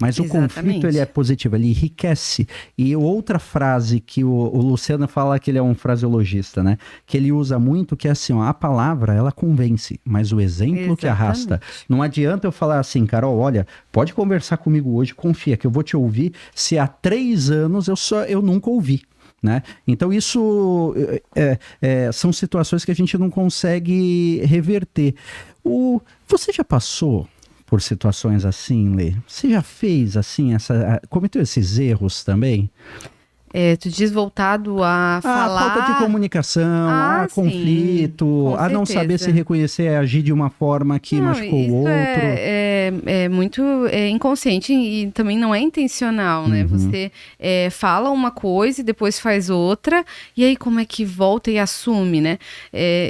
Mas exatamente. O conflito, ele é positivo, ele enriquece. E outra frase que o Luciano fala, que ele é um fraseologista, né? Que ele usa muito, que é assim, a palavra, ela convence, mas o exemplo exatamente. Que arrasta. Não adianta eu falar assim, Carol, olha, pode conversar comigo hoje, confia que eu vou te ouvir, se há 3 anos eu nunca ouvi. Né? Então isso são situações que a gente não consegue reverter. Você já passou por situações assim, Lê? Você já fez assim, cometeu esses erros também? Tu diz voltado a falar... falta de comunicação, a conflito, a não saber se reconhecer e agir de uma forma que machucou o outro. É muito inconsciente e também não é intencional, né? Você fala uma coisa e depois faz outra, e aí como é que volta e assume, né?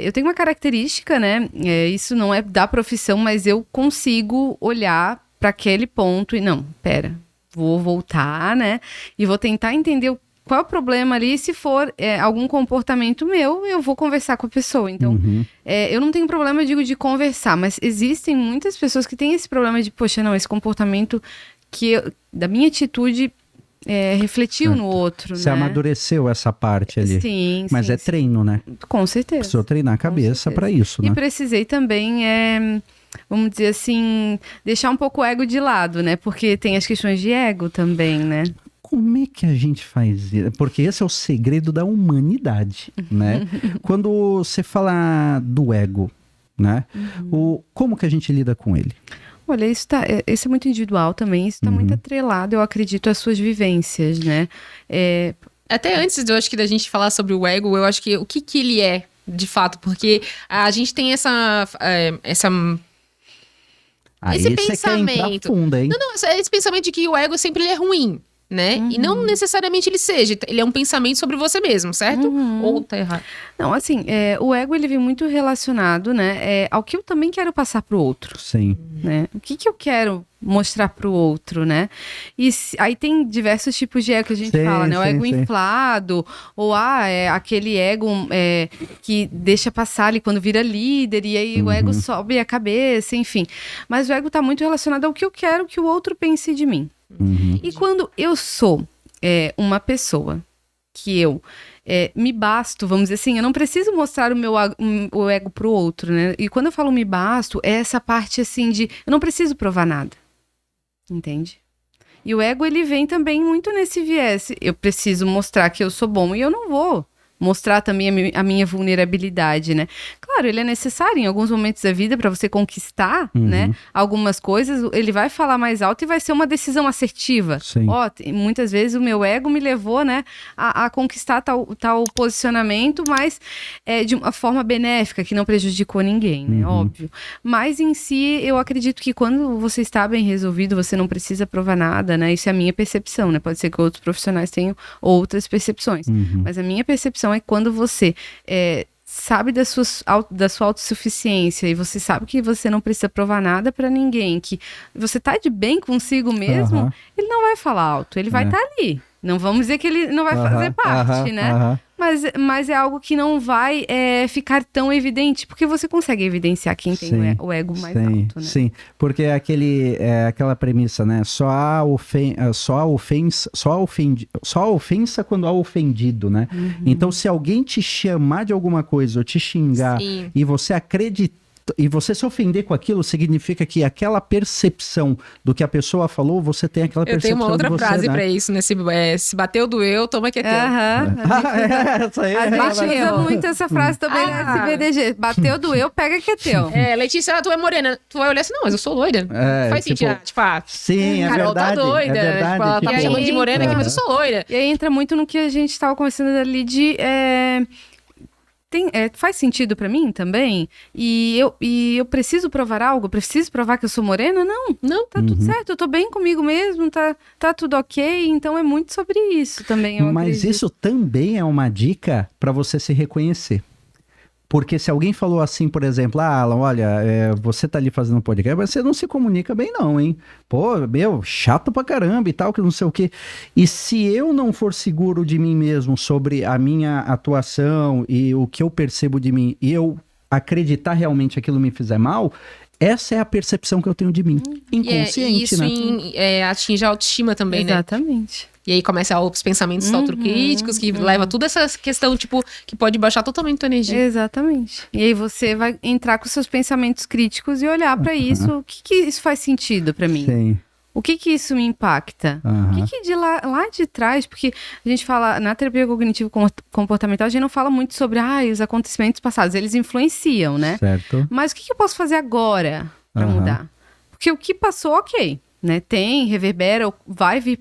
Eu tenho uma característica, né? Isso não é da profissão, mas eu consigo olhar para aquele ponto e não, pera, vou voltar, né? E vou tentar entender qual é o problema ali, se for algum comportamento meu, eu vou conversar com a pessoa. Então, eu não tenho problema, eu digo, de conversar, mas existem muitas pessoas que têm esse problema de, poxa, não, esse comportamento da minha atitude refletiu no outro, Você amadureceu essa parte ali. Sim, mas sim, treino, né? Com certeza. Precisou treinar a cabeça para isso, né? E precisei também... vamos dizer assim, deixar um pouco o ego de lado, né? Porque tem as questões de ego também, né? Como é que a gente faz isso? Porque esse é o segredo da humanidade, né? Quando você fala do ego, né? Como que a gente lida com ele? Olha, isso é muito individual também, isso está muito atrelado, eu acredito, às suas vivências, né? Até antes, eu acho que da gente falar sobre o ego, eu acho que o que ele é, de fato, porque a gente tem esse pensamento. Fundo, hein? Não, esse pensamento de que o ego sempre ele é ruim. né? E não necessariamente ele é um pensamento sobre você mesmo, certo? Ou tá errado? Não, assim, o ego, ele vem muito relacionado, né, ao que eu também quero passar pro outro. Sim. Né? O que eu quero mostrar pro outro, né? E aí tem diversos tipos de ego que a gente fala, né? O ego inflado, ou aquele ego que deixa passar ali quando vira líder, e aí o ego sobe a cabeça, enfim. Mas o ego tá muito relacionado ao que eu quero que o outro pense de mim. E quando eu sou uma pessoa que eu me basto, vamos dizer assim, eu não preciso mostrar o ego pro outro, né? E quando eu falo me basto, é essa parte assim de eu não preciso provar nada, entende? E o ego, ele vem também muito nesse viés, eu preciso mostrar que eu sou bom e eu não vou mostrar também a minha vulnerabilidade, né? Claro, ele é necessário em alguns momentos da vida para você conquistar, né? Algumas coisas, ele vai falar mais alto e vai ser uma decisão assertiva. Muitas vezes o meu ego me levou, né, a conquistar tal posicionamento, mas de uma forma benéfica, que não prejudicou ninguém, né? Óbvio. Mas em si, eu acredito que quando você está bem resolvido, você não precisa provar nada, né? Isso é a minha percepção, né? Pode ser que outros profissionais tenham outras percepções. Mas a minha percepção é quando você sabe da sua autossuficiência e você sabe que você não precisa provar nada pra ninguém, que você tá de bem consigo mesmo, ele não vai falar alto, ele vai estar ali. Não vamos dizer que ele não vai fazer parte, né? Mas é algo que não vai ficar tão evidente, porque você consegue evidenciar quem tem o ego mais alto, né? Sim, porque aquela premissa, né? Só há ofensa quando há ofendido, né? Então, se alguém te chamar de alguma coisa ou te xingar e você acredita, e você se ofender com aquilo, significa que aquela percepção do que a pessoa falou, você tem aquela percepção. Eu tenho uma outra frase, né? Pra isso, né? Se bateu, doeu, toma que é teu. Essa aí a gente usa muito essa frase também na SBDG. Bateu, doeu, pega que é teu. Letícia, tu é morena. Tu vai olhar assim, não, mas eu sou loira. Faz sentido. Sim, é Carol verdade. tá doida. É verdade. Ela tá me chamando de morena aqui, mas eu sou loira. E aí entra muito no que a gente tava conversando ali de... faz sentido pra mim também? E eu preciso provar algo? Eu preciso provar que eu sou morena? Não, tá tudo certo. Eu tô bem comigo mesmo, tá tudo ok. Então é muito sobre isso também. Mas isso também é uma dica pra você se reconhecer. Porque se alguém falou assim, por exemplo, Alan, olha, você tá ali fazendo um podcast, mas você não se comunica bem não, hein? Pô, chato pra caramba e tal, que não sei o quê. E se eu não for seguro de mim mesmo sobre a minha atuação e o que eu percebo de mim, e eu acreditar realmente que aquilo me fizer mal, essa é a percepção que eu tenho de mim. Inconsciente, né? Isso atinge a autoestima também, né? Exatamente. E aí começa os pensamentos autocríticos, que leva toda essa questão, tipo, que pode baixar totalmente a tua energia. Exatamente. E aí você vai entrar com seus pensamentos críticos e olhar pra isso. O que isso faz sentido pra mim? Sim. O que isso me impacta? O que de lá de trás? Porque a gente fala, na terapia cognitivo-comportamental, a gente não fala muito sobre os acontecimentos passados. Eles influenciam, né? Certo. Mas o que eu posso fazer agora pra mudar? Porque o que passou, ok. Né, reverbera, vai vir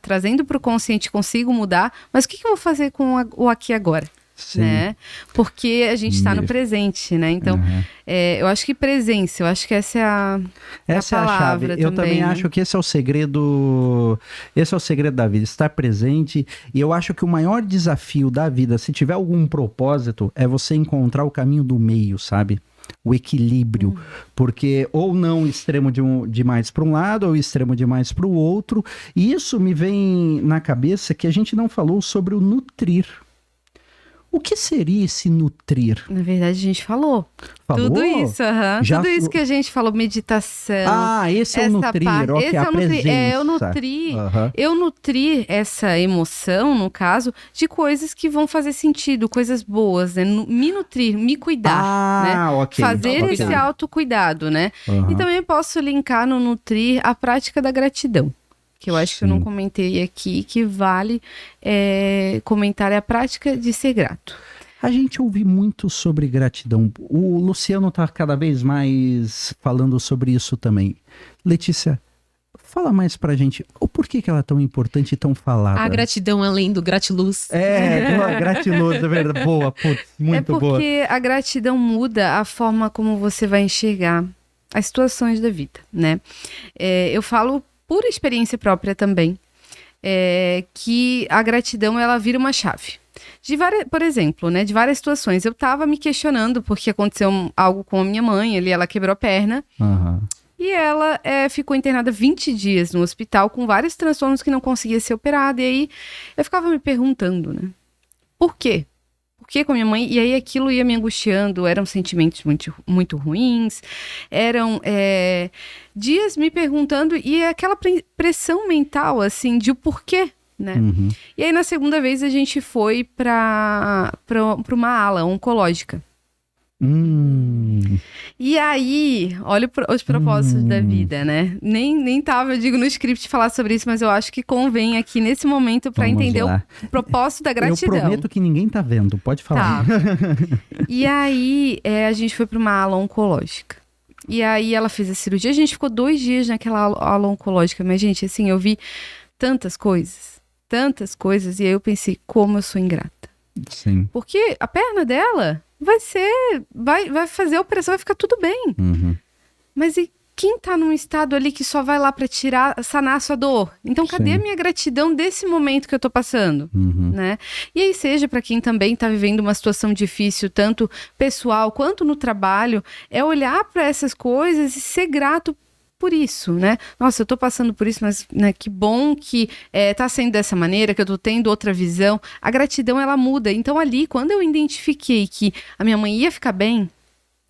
trazendo para o consciente, consigo mudar, mas o que eu vou fazer com o aqui e agora? Né? Porque a gente está no presente, né? Então, eu acho que presença, eu acho que essa é a palavra chave. Eu também acho que esse é o segredo da vida, estar presente. E eu acho que o maior desafio da vida, se tiver algum propósito, é você encontrar o caminho do meio, sabe? O equilíbrio, porque ou não extremo demais para um lado ou extremo demais para o outro, e isso me vem na cabeça que a gente não falou sobre o nutrir. O que seria esse nutrir? Na verdade, a gente falou. Tudo isso, tudo isso que a gente falou, meditação. Esse é o nutrir, esse é a presença. Eu nutrir essa emoção, no caso, de coisas que vão fazer sentido, coisas boas, né? Me nutrir, me cuidar, né? Fazer esse autocuidado, né? E também posso linkar no nutrir a prática da gratidão. Que eu acho que eu não comentei aqui, que vale comentar a prática de ser grato. A gente ouve muito sobre gratidão. O Luciano está cada vez mais falando sobre isso também. Letícia, fala mais pra gente, o porquê que ela é tão importante e tão falada? A gratidão além do gratiluz. Gratiluz, é verdade. Boa, putz, muito boa. É porque a gratidão muda a forma como você vai enxergar as situações da vida, né? Eu falo por experiência própria também. que a gratidão, ela vira uma chave. Por exemplo, né, de várias situações. Eu tava me questionando porque aconteceu algo com a minha mãe, ela quebrou a perna. E ela ficou internada 20 dias no hospital com vários transtornos que não conseguia ser operada. E aí eu ficava me perguntando, né? Por quê? Por que com a minha mãe? E aí aquilo ia me angustiando, eram sentimentos muito, muito ruins, eram dias me perguntando e aquela pressão mental, assim, de o porquê, né? E aí na segunda vez a gente foi para uma ala oncológica. E aí, olha os propósitos da vida, né? Nem tava, eu digo, no script falar sobre isso, mas eu acho que convém aqui nesse momento para entender o propósito da gratidão. Eu prometo que ninguém tá vendo, pode falar. Tá. E aí, a gente foi para uma ala oncológica. E aí ela fez a cirurgia, a gente ficou 2 dias naquela ala oncológica. Mas, gente, assim, eu vi tantas coisas, e aí eu pensei, como eu sou ingrata. Sim. Porque a perna dela vai fazer a operação, vai ficar tudo bem. Mas e quem tá num estado ali que só vai lá pra sanar a sua dor? Então, cadê a minha gratidão desse momento que eu tô passando? Né? E aí, seja pra quem também tá vivendo uma situação difícil, tanto pessoal quanto no trabalho, é olhar pra essas coisas e ser grato por isso, né? Nossa, eu tô passando por isso, mas né, que bom que tá sendo dessa maneira, que eu tô tendo outra visão. A gratidão, ela muda. Então ali, quando eu identifiquei que a minha mãe ia ficar bem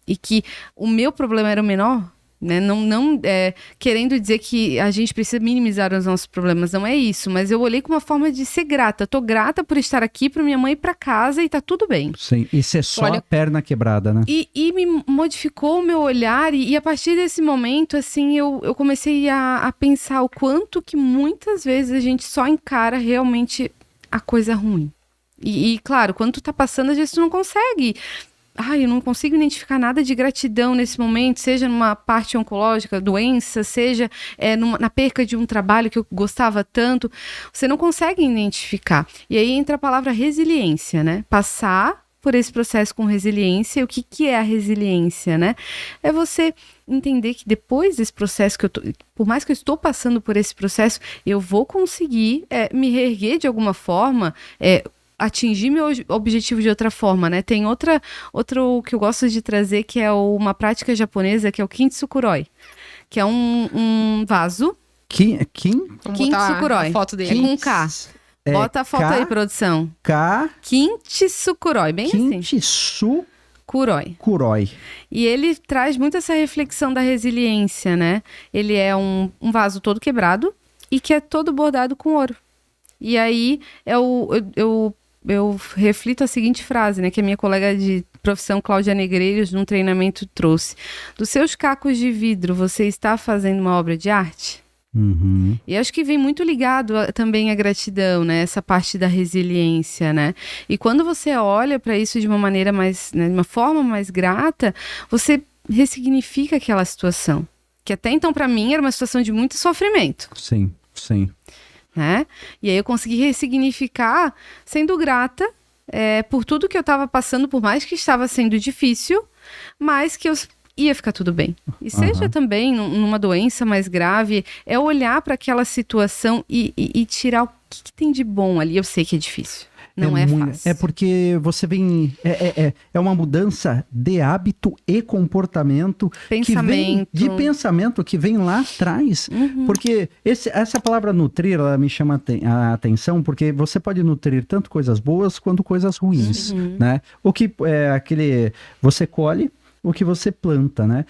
e que o meu problema era o menor, né? Não querendo dizer que a gente precisa minimizar os nossos problemas, não é isso, mas eu olhei com uma forma de ser grata. Tô grata por estar aqui, pra minha mãe ir pra casa e tá tudo bem. Sim, isso é só a perna quebrada, né? E me modificou o meu olhar e a partir desse momento, assim, eu comecei a pensar o quanto que muitas vezes a gente só encara realmente a coisa ruim. E claro, quando tu tá passando, às vezes tu não consegue... eu não consigo identificar nada de gratidão nesse momento, seja numa parte oncológica, doença, seja na perca de um trabalho que eu gostava tanto. Você não consegue identificar. E aí entra a palavra resiliência, né? Passar por esse processo com resiliência. O que é a resiliência, né? É você entender que depois desse processo, por mais que eu estou passando por esse processo, eu vou conseguir me reerguer de alguma forma, atingir meu objetivo de outra forma, né? Tem outro que eu gosto de trazer, que é uma prática japonesa, que é o Kintsukuroi, que é um vaso. Kintsukuroi. A foto dele. Com K. Bota a foto aí, produção. Kintsukuroi, bem assim. Kintsukuroi. E ele traz muito essa reflexão da resiliência, né? Ele é um vaso todo quebrado e que é todo bordado com ouro. E aí, eu reflito a seguinte frase, né, que a minha colega de profissão, Cláudia Negreiros, num treinamento trouxe. Dos seus cacos de vidro, você está fazendo uma obra de arte? E acho que vem muito ligado também à gratidão, né, essa parte da resiliência, né? E quando você olha para isso de uma maneira mais, né, de uma forma mais grata, você ressignifica aquela situação. Que até então, para mim, era uma situação de muito sofrimento. Sim. Né? E aí eu consegui ressignificar sendo grata por tudo que eu estava passando, por mais que estava sendo difícil, mas que eu ia ficar tudo bem. E seja também numa doença mais grave, é olhar para aquela situação e tirar o que tem de bom ali. Eu sei que é difícil. Não é fácil. É porque você vem... É uma mudança de hábito e comportamento. Pensamento que vem lá atrás. Porque essa palavra nutrir, ela me chama a atenção, porque você pode nutrir tanto coisas boas quanto coisas ruins, né? O que você colhe, o que você planta, né?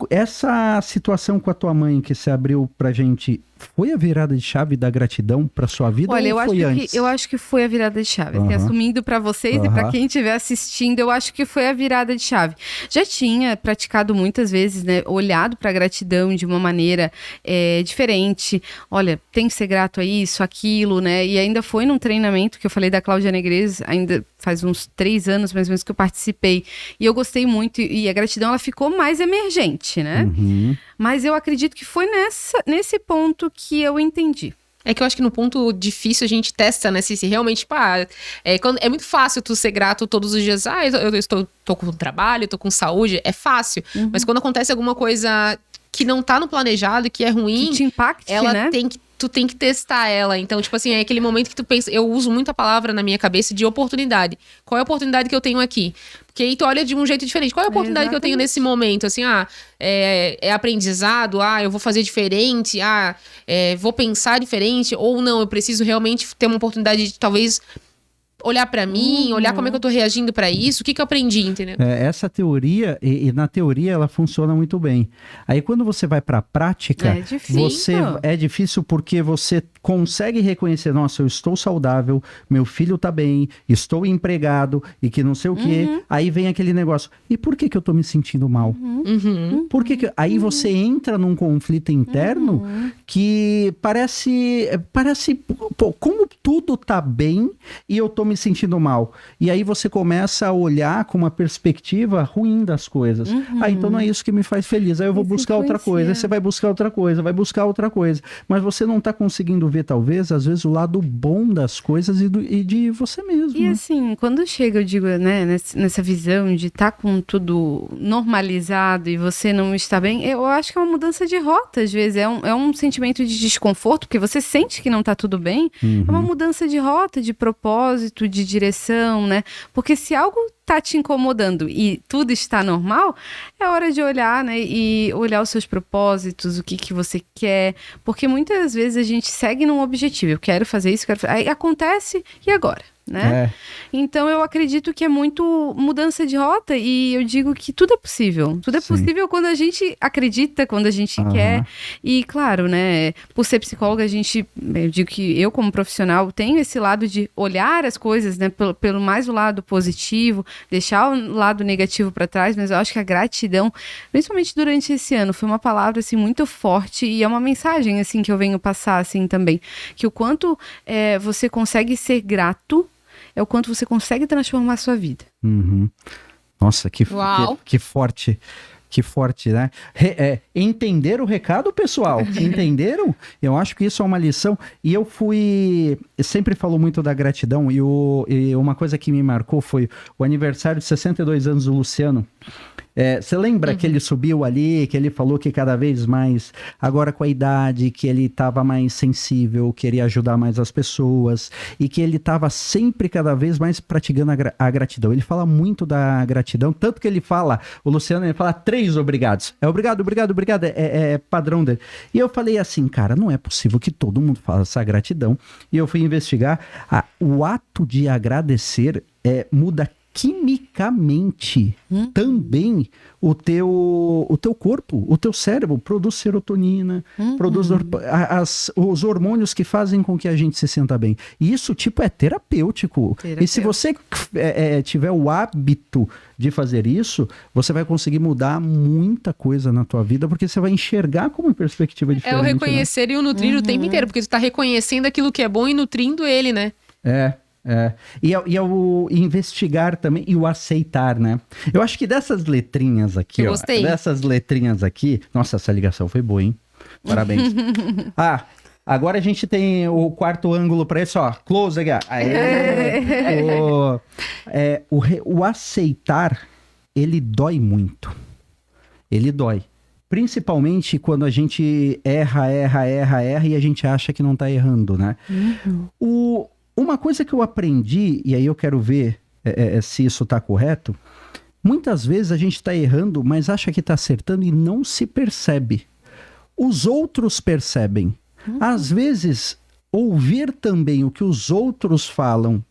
Essa situação com a tua mãe que você abriu pra gente, foi a virada de chave da gratidão pra sua vida? Olha, ou foi antes? Eu acho que foi a virada de chave. Assim, assumindo pra vocês e pra quem estiver assistindo, eu acho que foi a virada de chave. Já tinha praticado muitas vezes, né? Olhado pra gratidão de uma maneira diferente. Olha, tem que ser grato a isso, aquilo, né? E ainda foi num treinamento que eu falei da Cláudia Negreiros, ainda faz uns 3 anos mais ou menos que eu participei. E eu gostei muito. E a gratidão, ela ficou mais emergente, né? Mas eu acredito que foi nesse ponto que eu entendi. É que eu acho que no ponto difícil a gente testa, né? Se realmente, é muito fácil tu ser grato todos os dias. Eu tô com trabalho, tô com saúde, é fácil. Mas quando acontece alguma coisa que não tá no planejado e que é ruim, que te impacte, ela né? tem que tu tem que testar ela. Então, tipo assim, é aquele momento que tu pensa... Eu uso muito a palavra na minha cabeça de oportunidade. Qual é a oportunidade que eu tenho aqui? Porque aí tu olha de um jeito diferente. Qual é a oportunidade que eu tenho nesse momento? Assim, é aprendizado? Eu vou fazer diferente? Vou pensar diferente? Ou não, eu preciso realmente ter uma oportunidade de talvez... olhar pra mim, olhar como é que eu tô reagindo pra isso, o que eu aprendi, entendeu? Essa teoria, e na teoria ela funciona muito bem. Aí quando você vai pra prática, é difícil porque você consegue reconhecer, nossa, eu estou saudável, meu filho tá bem, estou empregado e que não sei o quê. Aí vem aquele negócio, e por que eu tô me sentindo mal? Por que aí você entra num conflito interno que parece, pô, como tudo tá bem e eu tô me sentindo mal. E aí você começa a olhar com uma perspectiva ruim das coisas. Então não é isso que me faz feliz. Aí eu vou buscar outra coisa. Aí você vai buscar outra coisa, vai buscar outra coisa. Mas você não tá conseguindo ver, talvez, às vezes, o lado bom das coisas e de você mesmo. E assim, quando chega, eu digo, né, nessa visão de estar com tudo normalizado e você não está bem, eu acho que é uma mudança de rota, às vezes. É um sentimento de desconforto, porque você sente que não tá tudo bem. É uma mudança de rota, de propósito, de direção, né? Porque se algo tá te incomodando e tudo está normal, é hora de olhar, né? E olhar os seus propósitos, o que você quer. Porque muitas vezes a gente segue num objetivo. Eu quero fazer isso, aí acontece, e agora? Né? Então eu acredito que é muito mudança de rota e eu digo que tudo é possível. Tudo é possível quando a gente acredita, quando a gente quer. E claro, né, por ser psicóloga, eu digo que eu como profissional tenho esse lado de olhar as coisas, né, pelo mais o lado positivo, deixar o lado negativo para trás, mas eu acho que a gratidão, principalmente durante esse ano, foi uma palavra assim muito forte e é uma mensagem assim que eu venho passar assim também, que o quanto você consegue ser grato é o quanto você consegue transformar a sua vida. Nossa, que forte. Que forte, né? Entender o recado, pessoal? Entenderam? Eu acho que isso é uma lição. E eu sempre falo muito da gratidão. E uma coisa que me marcou foi o aniversário de 62 anos do Luciano. Você lembra que ele subiu ali, que ele falou que cada vez mais, agora com a idade, que ele estava mais sensível, queria ajudar mais as pessoas e que ele estava sempre cada vez mais praticando a gratidão. Ele fala muito da gratidão, tanto que ele fala, o Luciano, ele fala 3 obrigados. Obrigado, é padrão dele. E eu falei assim, cara, não é possível que todo mundo faça gratidão. E eu fui investigar, o ato de agradecer muda quimicamente também o teu corpo, o teu cérebro produz serotonina, produz os hormônios que fazem com que a gente se sinta bem. E isso, é terapêutico. E se você tiver o hábito de fazer isso, você vai conseguir mudar muita coisa na tua vida, porque você vai enxergar com uma perspectiva diferente. É o reconhecer, né? E o nutrir o tempo inteiro, porque tu tá reconhecendo aquilo que é bom e nutrindo ele, né? E o investigar também e o aceitar, né? Eu acho que dessas letrinhas aqui, gostei. Nossa, essa ligação foi boa, hein? Parabéns. Agora a gente tem o quarto ângulo para isso, ó. Close aqui. O aceitar, ele dói muito. Ele dói. Principalmente quando a gente erra e a gente acha que não tá errando, né? Uma coisa que eu aprendi, e aí eu quero ver se isso está correto, muitas vezes a gente está errando, mas acha que está acertando e não se percebe. Os outros percebem. Às vezes, ouvir também o que os outros falam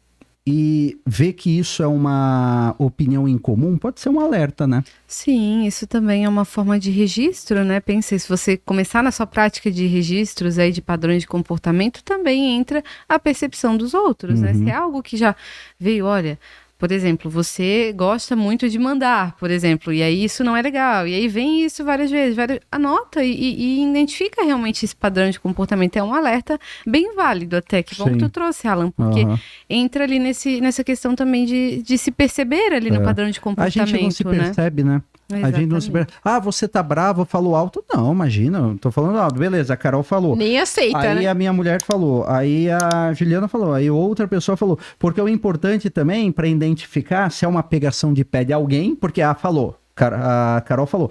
e ver que isso é uma opinião incomum pode ser um alerta, né? Sim, isso também é uma forma de registro, né? Pensa, se você começar na sua prática de registros aí de padrões de comportamento, também entra a percepção dos outros, né? Se é algo que já veio, olha... Por exemplo, você gosta muito de mandar, por exemplo, e aí isso não é legal. E aí vem isso várias vezes. Anota e identifica realmente esse padrão de comportamento. É um alerta bem válido até, que bom que tu trouxe, Alan, porque entra ali nessa questão também de se perceber ali no padrão de comportamento. A gente não se percebe, né? A gente não se percebe. Você tá bravo, falou alto? Não, imagina, eu tô falando alto. Beleza, a Carol falou. Nem aceita, aí, né? A minha mulher falou, aí a Juliana falou, aí outra pessoa falou. Porque o importante também, para identificar se é uma pegação de pé de alguém, porque falou, a Carol falou.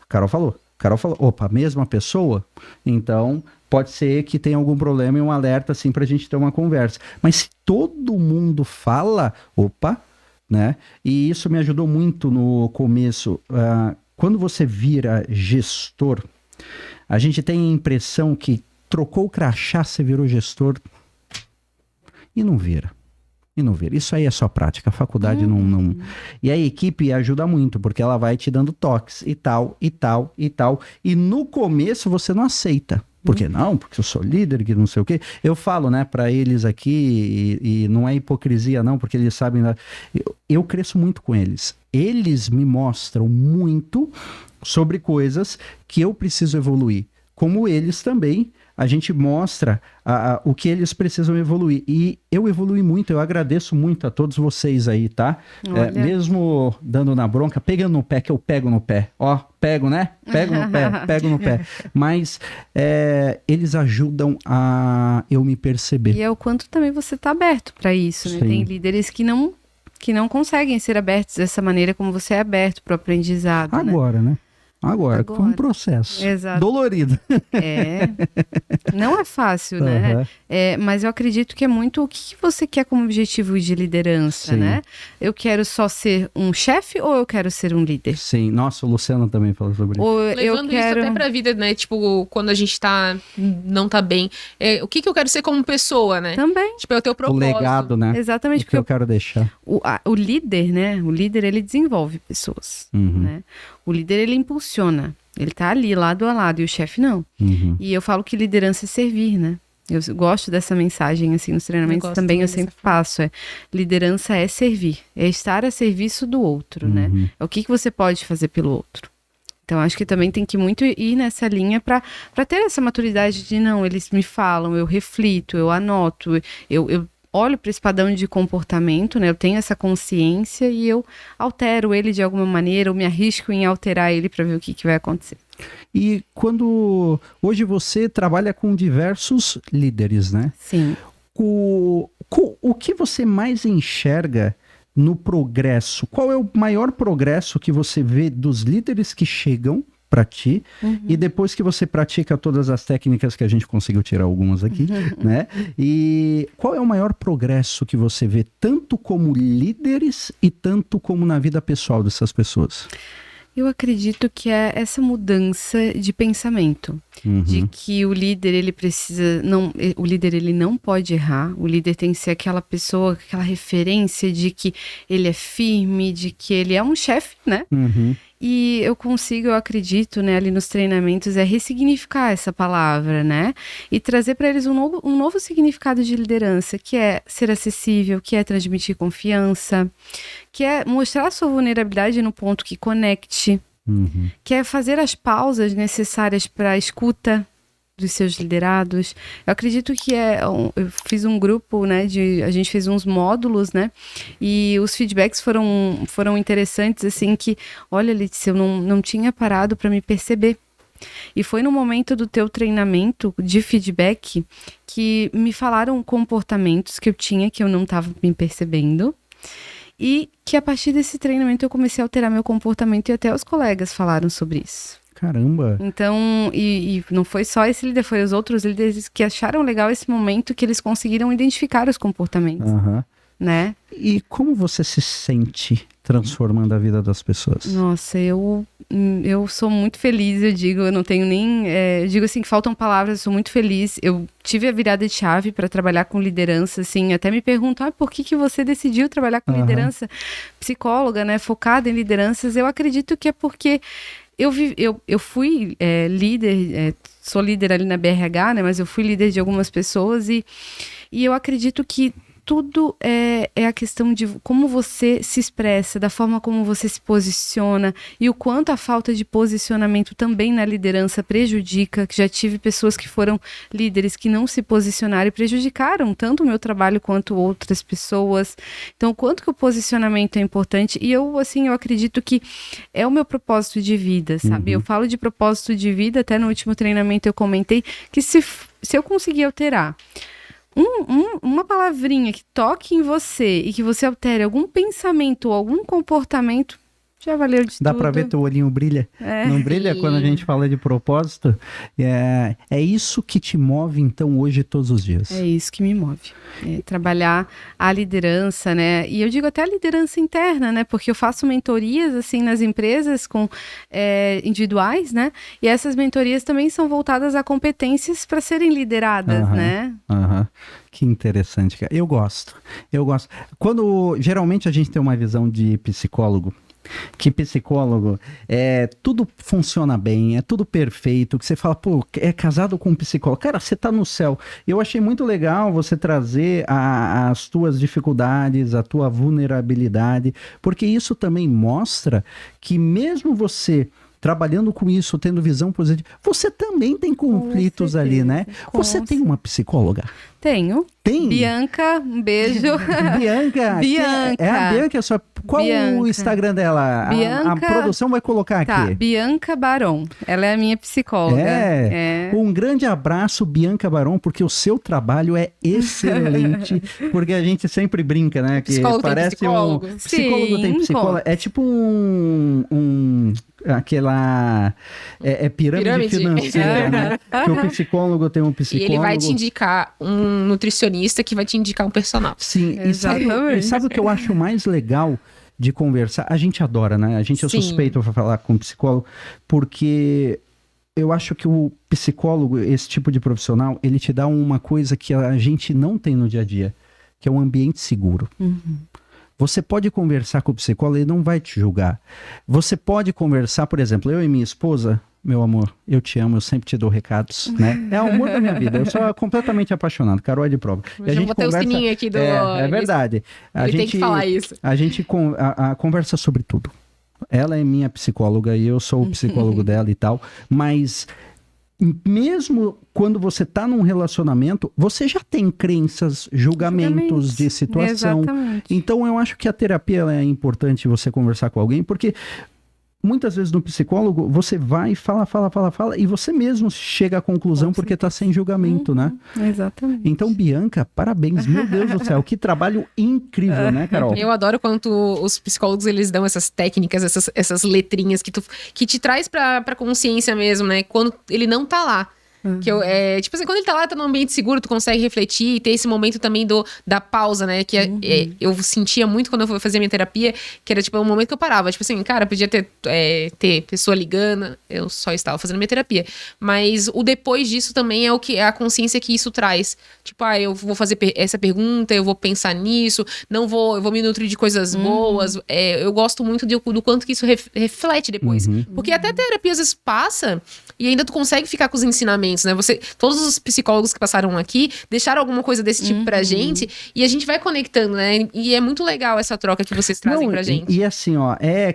Carol falou. Carol falou, opa, mesma pessoa? Então, pode ser que tenha algum problema e um alerta, assim, pra gente ter uma conversa. Mas se todo mundo fala, opa, né? E isso me ajudou muito no começo. Quando você vira gestor, a gente tem a impressão que trocou o crachá, você virou gestor e não vira. Isso aí é só prática, a faculdade não... E a equipe ajuda muito, porque ela vai te dando toques e tal. E no começo você não aceita. Por que não? Porque eu sou líder, que não sei o quê. Eu falo, né, pra eles aqui, e não é hipocrisia não, porque eles sabem... Eu cresço muito com eles. Eles me mostram muito sobre coisas que eu preciso evoluir. Como eles também... A gente mostra o que eles precisam evoluir. E eu evolui muito, eu agradeço muito a todos vocês aí, tá? Mesmo dando na bronca, pegando no pé, que eu pego no pé. Ó, pego, né? Pego no pé. Mas eles ajudam a eu me perceber. E é o quanto também você tá aberto para isso, né? Sim. Tem líderes que não conseguem ser abertos dessa maneira como você é aberto para o aprendizado, Agora, né? Agora, foi um processo dolorido. Não é fácil, né? Mas eu acredito que é muito o que você quer como objetivo de liderança, né? Eu quero só ser um chefe ou eu quero ser um líder? Sim, nossa, o Luciano também falou sobre isso. Levando isso até pra vida, né? Tipo, quando a gente não tá bem. O que eu quero ser como pessoa, né? Também. Tipo, é o teu propósito. O legado, né? Exatamente. O que eu quero deixar. O líder, né? O líder, ele desenvolve pessoas, né? O líder, ele impulsiona. Ele tá ali, lado a lado, e o chefe não. E eu falo que liderança é servir, né? Eu gosto dessa mensagem, assim, nos treinamentos também eu sempre passo. Liderança é servir. É estar a serviço do outro, né? É o que você pode fazer pelo outro. Então, acho que também tem que muito ir nessa linha para ter essa maturidade de, não, eles me falam, eu reflito, eu anoto, eu olho para esse padrão de comportamento, né? Eu tenho essa consciência e eu altero ele de alguma maneira, ou me arrisco em alterar ele para ver o que vai acontecer. E hoje você trabalha com diversos líderes, né? Sim. O que você mais enxerga no progresso? Qual é o maior progresso que você vê dos líderes que chegam para ti, e depois que você pratica todas as técnicas que a gente conseguiu tirar algumas aqui, né? E qual é o maior progresso que você vê tanto como líderes e tanto como na vida pessoal dessas pessoas? Eu acredito que é essa mudança de pensamento, de que o líder, ele precisa, o líder, ele não pode errar, o líder tem que ser aquela pessoa, aquela referência de que ele é firme, de que ele é um chefe, né? E eu acredito, né, ali nos treinamentos, ressignificar essa palavra, né? E trazer para eles um novo significado de liderança, que é ser acessível, que é transmitir confiança, que é mostrar a sua vulnerabilidade no ponto que conecte, que é fazer as pausas necessárias para a escuta dos seus liderados. Eu acredito que eu fiz um grupo, né, a gente fez uns módulos, né, e os feedbacks foram interessantes, assim, que, olha, Letícia, eu não tinha parado para me perceber. E foi no momento do teu treinamento de feedback que me falaram comportamentos que eu tinha, que eu não estava me percebendo, e que a partir desse treinamento eu comecei a alterar meu comportamento, e até os colegas falaram sobre isso. Caramba! Então, e não foi só esse líder, foi os outros líderes que acharam legal esse momento que eles conseguiram identificar os comportamentos, né? E como você se sente transformando a vida das pessoas? Nossa, eu sou muito feliz, eu não tenho nem... eu digo assim, que faltam palavras, eu sou muito feliz. Eu tive a virada de chave para trabalhar com liderança, assim, até me perguntam, por que você decidiu trabalhar com liderança? Psicóloga, né, focada em lideranças. Eu acredito que é porque... Eu fui líder, sou líder ali na BRH, né? Mas eu fui líder de algumas pessoas e eu acredito que tudo é a questão de como você se expressa, da forma como você se posiciona e o quanto a falta de posicionamento também na liderança prejudica, que já tive pessoas que foram líderes que não se posicionaram e prejudicaram tanto o meu trabalho quanto outras pessoas. Então, o quanto que o posicionamento é importante e eu acredito que é o meu propósito de vida, sabe? Eu falo de propósito de vida, até no último treinamento eu comentei que se eu conseguir alterar uma palavrinha que toque em você e que você altere algum pensamento ou algum comportamento, Já valeu de tudo. Dá pra ver teu olhinho brilha. Não brilha quando a gente fala de propósito? É isso que te move, então, hoje, todos os dias? É isso que me move. Trabalhar a liderança, né? E eu digo até a liderança interna, né? Porque eu faço mentorias, assim, nas empresas individuais, né? E essas mentorias também são voltadas a competências para serem lideradas, né? Que interessante, cara. Eu gosto. Geralmente a gente tem uma visão de psicólogo, que psicólogo tudo funciona bem, é tudo perfeito, que você fala, pô, é casado com um psicólogo. Cara, você tá no céu. Eu achei muito legal você trazer as tuas dificuldades, a tua vulnerabilidade, porque isso também mostra que mesmo você trabalhando com isso, tendo visão positiva, você também tem conflitos ali, né? Você tem uma psicóloga? Tenho. Tem? Bianca, um beijo. Bianca. Bianca. É a Bianca, qual o Instagram dela? Bianca, a produção vai colocar aqui. Bianca Baron. Ela é a minha psicóloga. Um grande abraço, Bianca Baron, porque o seu trabalho é excelente. Porque a gente sempre brinca, né? Que psicólogo parece tem psicólogo. Psicólogo tem psicóloga. É tipo aquela pirâmide financeira, né? Que o psicólogo tem um psicólogo. E ele vai te indicar um nutricionista que vai te indicar um personal. Sim, e sabe o que eu acho mais legal de conversar? A gente adora, né? A gente é suspeito para falar com o psicólogo, porque eu acho que o psicólogo, esse tipo de profissional, ele te dá uma coisa que a gente não tem no dia a dia, que é um ambiente seguro. Você pode conversar com o psicólogo, ele não vai te julgar. Você pode conversar, por exemplo, eu e minha esposa, meu amor, eu te amo, eu sempre te dou recados, né? É o amor da minha vida, eu sou completamente apaixonado, Carol é de prova. E a gente conversa... o sininho aqui do... É verdade. Ele tem que falar isso. A gente conversa sobre tudo. Ela é minha psicóloga e eu sou o psicólogo dela e tal, mas... Mesmo quando você está num relacionamento, você já tem crenças, julgamentos de situação. Exatamente. Então, eu acho que a terapia é importante você conversar com alguém, porque muitas vezes no psicólogo, você vai, fala, e você mesmo chega à conclusão porque está sem julgamento, né? Exatamente. Então, Bianca, parabéns. Meu Deus do céu, que trabalho incrível, né, Carol? Eu adoro quando os psicólogos, eles dão essas técnicas, essas letrinhas que te traz pra consciência mesmo, né? Quando ele não tá lá. Que tipo assim, quando ele tá lá, tá num ambiente seguro, tu consegue refletir e ter esse momento também da pausa, né? Que eu sentia muito quando eu fazia minha terapia, que era tipo um momento que eu parava. Tipo assim, cara, podia ter pessoa ligando, eu só estava fazendo minha terapia. Mas o depois disso também é a consciência que isso traz. Tipo, eu vou fazer essa pergunta, eu vou pensar nisso, eu vou me nutrir de coisas boas. Eu gosto muito do quanto que isso reflete depois. Porque até a terapia às vezes passa e ainda tu consegue ficar com os ensinamentos, né? Todos os psicólogos que passaram aqui deixaram alguma coisa desse tipo pra gente e a gente vai conectando, né? E é muito legal essa troca que vocês trazem pra gente. E assim,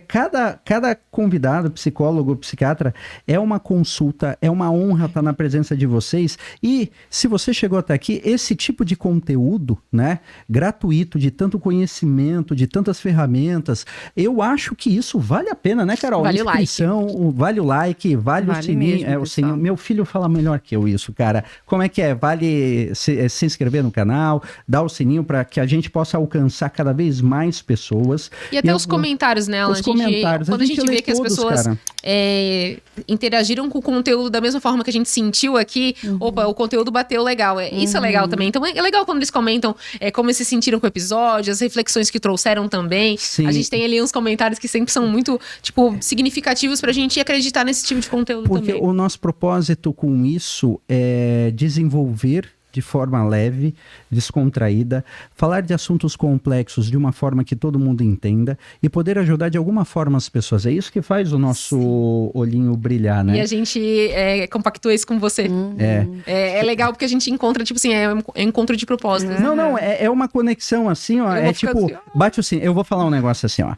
cada convidado, psicólogo, psiquiatra, é uma consulta, é uma honra estar na presença de vocês. E se você chegou até aqui, esse tipo de conteúdo, né? Gratuito, de tanto conhecimento, de tantas ferramentas, eu acho que isso vale a pena, né, Carol? Vale o like. Vale o like, vale o sininho. Mesmo, o sininho. Meu filho fala melhor que eu isso, cara. Como é que é? Vale se inscrever no canal, dar o sininho para que a gente possa alcançar cada vez mais pessoas. E até os comentários, né? Quando a gente vê que as pessoas interagiram com o conteúdo da mesma forma que a gente sentiu aqui, opa, o conteúdo bateu legal. Isso é legal também. Então é legal quando eles comentam como eles se sentiram com o episódio, as reflexões que trouxeram também. Sim. A gente tem ali uns comentários que sempre são muito, significativos pra gente acreditar nesse tipo de conteúdo também. Porque o nosso propósito com isso é desenvolver de forma leve, descontraída, falar de assuntos complexos de uma forma que todo mundo entenda e poder ajudar de alguma forma as pessoas. É isso que faz o nosso olhinho brilhar, né? E a gente compactua isso com você. É legal porque a gente encontra, é encontro de propósitos. Não, é uma conexão assim, ó. Bate assim, eu vou falar um negócio assim, ó.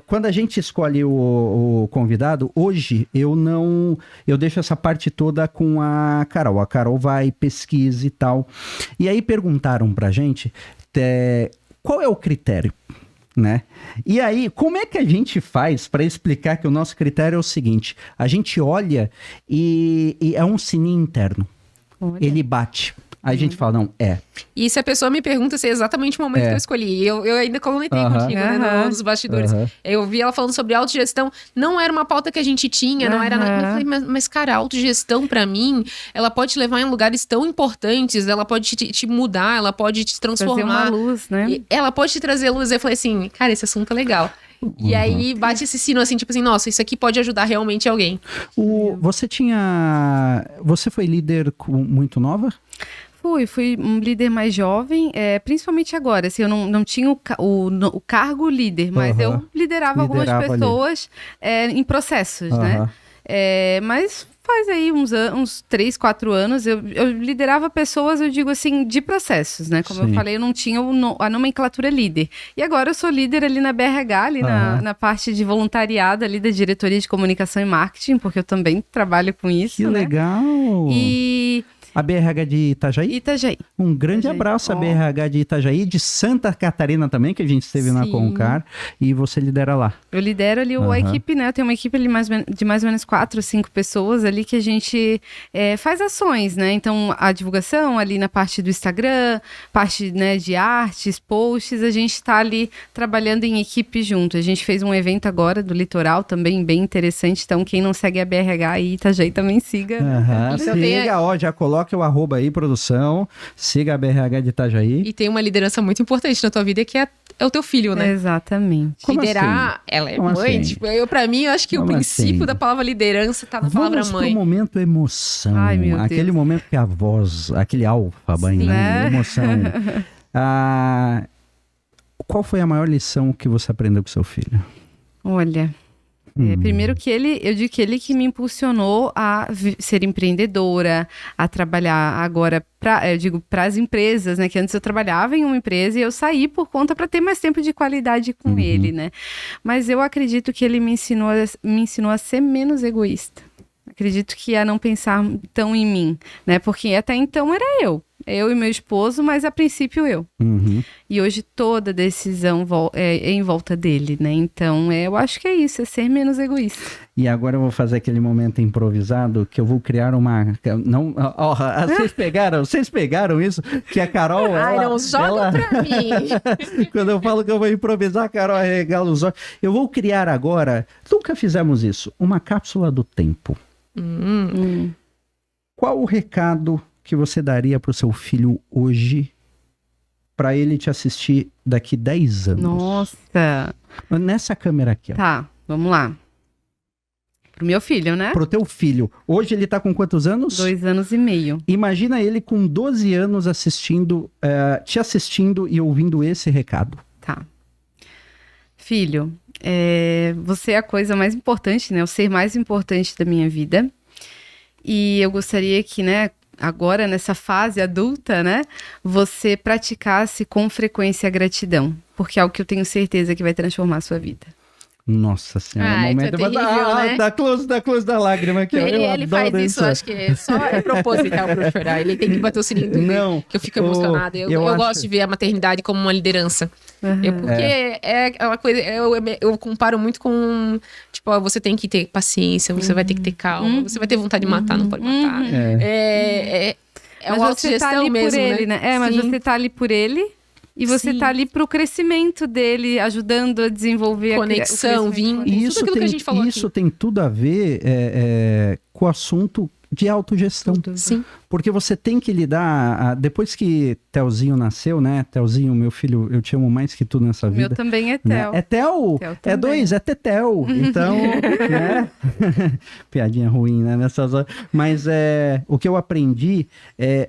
Quando a gente escolhe o convidado, hoje eu deixo essa parte toda com a Carol. A Carol vai, pesquisa e tal. E aí perguntaram pra gente qual é o critério, né? E aí, como é que a gente faz para explicar que o nosso critério é o seguinte? A gente olha e é um sininho interno. Olha. Ele bate. Aí a gente fala, não, E se a pessoa me pergunta se é exatamente o momento que eu escolhi. Eu ainda comentei contigo, né, nos bastidores. Eu vi ela falando sobre autogestão. Não era uma pauta que a gente tinha, não era nada. Eu falei, mas cara, a autogestão pra mim, ela pode te levar em lugares tão importantes, ela pode te mudar, ela pode te transformar. Trazer uma luz, né? Ela pode te trazer luz. Eu falei assim, cara, esse assunto é legal. E aí bate esse sino assim, tipo assim, nossa, isso aqui pode ajudar realmente alguém. Você foi líder muito nova? Fui um líder mais jovem, principalmente agora, assim, eu não tinha o cargo líder, mas eu liderava algumas pessoas em processos, né? Mas faz aí uns 3, 4 anos, eu liderava pessoas, eu digo assim, de processos, né? Como eu falei, eu não tinha a nomenclatura líder. E agora eu sou líder ali na BRH, ali na parte de voluntariado, ali da diretoria de comunicação e marketing, porque eu também trabalho com isso, Que legal! E... A BRH de Itajaí? Itajaí. Um grande abraço à BRH de Itajaí, de Santa Catarina também, que a gente esteve na Concar, e você lidera lá. Eu lidero ali a equipe, né? Eu tenho uma equipe ali de mais ou menos 4, 5 pessoas ali que a gente faz ações, né? Então, a divulgação ali na parte do Instagram, parte, né, de artes, posts, a gente está ali trabalhando em equipe junto. A gente fez um evento agora do Litoral também, bem interessante. Então, quem não segue a BRH e Itajaí também siga. Então, siga, já coloca o @, produção, siga a BRH de Itajaí. E tem uma liderança muito importante na tua vida, que é o teu filho, né? Exatamente. Como liderar, assim? ela é Como mãe, assim? tipo, pra mim, eu acho que o princípio da palavra liderança tá na palavra mãe. Vamos pro momento emoção. Ai, meu Deus. Aquele momento que a voz, aquele alfa, né? Emoção. Qual foi a maior lição que você aprendeu com seu filho? Olha... primeiro que eu digo que ele que me impulsionou a ser empreendedora, a trabalhar agora para as empresas, né? Que antes eu trabalhava em uma empresa e eu saí por conta para ter mais tempo de qualidade com ele, né? Mas eu acredito que ele me ensinou a ser menos egoísta. Acredito que a não pensar tão em mim, né? Porque até então era eu e meu esposo, mas a princípio eu. E hoje toda decisão é em volta dele, né? Então, eu acho que é isso, é ser menos egoísta. E agora eu vou fazer aquele momento improvisado que eu vou criar uma... Não, vocês pegaram isso? Que a Carol... Ai, não joga pra mim! Quando eu falo que eu vou improvisar, a Carol regala os olhos. Eu vou criar agora, nunca fizemos isso, uma cápsula do tempo. Qual o recado que você daria pro seu filho hoje para ele te assistir daqui 10 anos? Nossa! Nessa câmera aqui, ó. Tá, vamos lá. Pro meu filho, né? Pro teu filho. Hoje ele tá com quantos anos? 2 anos e meio. Imagina ele com 12 anos te assistindo e ouvindo esse recado. Tá. Filho, você é a coisa mais importante, né? O ser mais importante da minha vida. E eu gostaria que, né, agora nessa fase adulta, né, você praticasse com frequência a gratidão, porque é algo que eu tenho certeza que vai transformar a sua vida. Nossa Senhora, momento... né? Dá close da lágrima aqui. Ele faz isso, acho que só é proposital pra eu chorar. Ele tem que bater o sininho do meio, que eu fico emocionada. Eu gosto de ver a maternidade como uma liderança. Porque é aquela coisa... Eu comparo muito com... Tipo, você tem que ter paciência, você vai ter que ter calma, você vai ter vontade de matar, não pode matar. É uma autogestão mesmo, ele, né? Mas você tá ali por ele... E você tá ali pro crescimento dele, ajudando a desenvolver conexão, vínculo, tudo aquilo que a gente falou isso aqui. Tem tudo a ver com o assunto de autogestão. Sim. Porque você tem que lidar... Depois que Telzinho nasceu, né? Telzinho, meu filho, eu te amo mais que tudo nessa vida. Meu também é Tel. Né? É Tel? É 2, é Tetel. Então, né? Piadinha ruim, né? Nessas horas. Mas o que eu aprendi é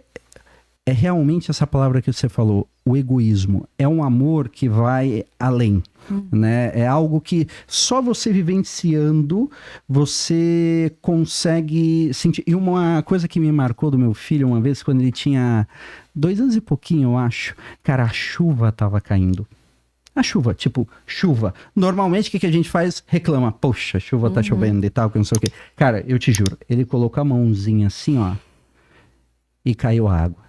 realmente essa palavra que você falou, o egoísmo. É um amor que vai além, né? É algo que só você vivenciando, você consegue sentir. E uma coisa que me marcou do meu filho uma vez, quando ele tinha 2 anos e pouquinho, eu acho, cara, a chuva tava caindo. A chuva, tipo, chuva. Normalmente, o que a gente faz? Reclama. Poxa, a chuva tá chovendo e tal, que não sei o quê. Cara, eu te juro, ele colocou a mãozinha assim, ó, e caiu a água.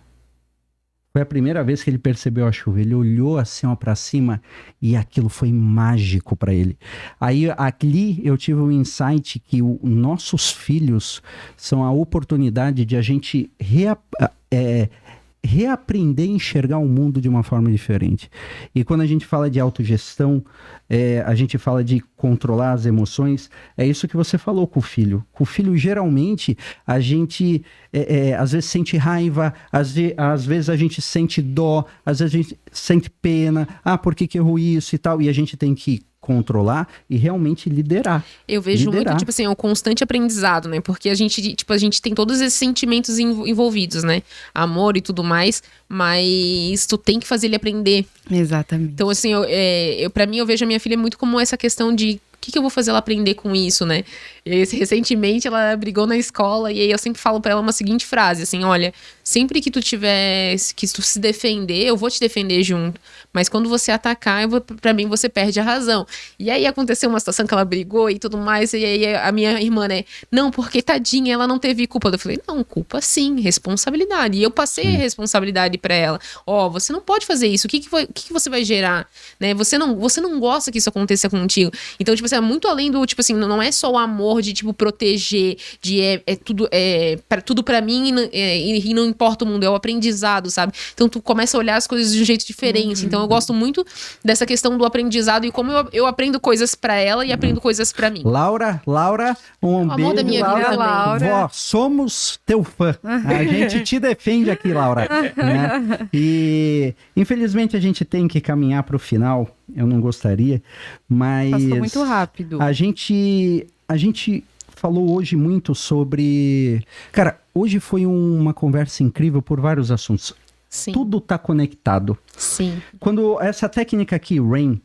Foi a primeira vez que ele percebeu a chuva. Ele olhou assim, ó, pra cima e aquilo foi mágico para ele. Aí, ali, eu tive um insight que nossos filhos são a oportunidade de a gente reaprender a enxergar o mundo de uma forma diferente. E quando a gente fala de autogestão, a gente fala de controlar as emoções, é isso que você falou com o filho. Com o filho, geralmente, a gente às vezes sente raiva, às vezes a gente sente dó, às vezes a gente sente pena, por que errou isso e tal, e a gente tem que controlar e realmente liderar. Eu vejo muito, tipo assim, o constante aprendizado, né? Porque a gente tem todos esses sentimentos envolvidos, né? Amor e tudo mais, mas tu tem que fazer ele aprender. Exatamente. Então, assim, pra mim, eu vejo a minha filha muito como essa questão de o que eu vou fazer ela aprender com isso, né? Recentemente, ela brigou na escola e aí eu sempre falo pra ela uma seguinte frase, assim, olha, sempre que tu se defender, eu vou te defender junto, mas quando você atacar, pra mim, você perde a razão. E aí aconteceu uma situação que ela brigou e tudo mais, e aí a minha irmã, né, não, porque tadinha, ela não teve culpa. Eu falei, não, culpa sim, responsabilidade. E eu passei a responsabilidade pra ela. Você não pode fazer isso, o que você vai gerar, né? Você não gosta que isso aconteça contigo. Então, tipo assim, é muito além do, tipo assim, não é só o amor de, tipo, proteger, de tudo pra mim e não importa o mundo, é o aprendizado, sabe? Então, tu começa a olhar as coisas de um jeito diferente. Então, eu gosto muito dessa questão do aprendizado e como eu aprendo coisas pra ela e aprendo coisas pra mim. Laura, um beijo. Amor da minha vida, Laura. Vó, somos teu fã. A gente te defende aqui, Laura. Né? E, infelizmente, a gente tem que caminhar pro final. Eu não gostaria, mas... Passou muito rápido. A gente falou hoje muito sobre... Cara, hoje foi uma conversa incrível por vários assuntos. Sim. Tudo tá conectado. Sim. Quando essa técnica aqui, RAIN,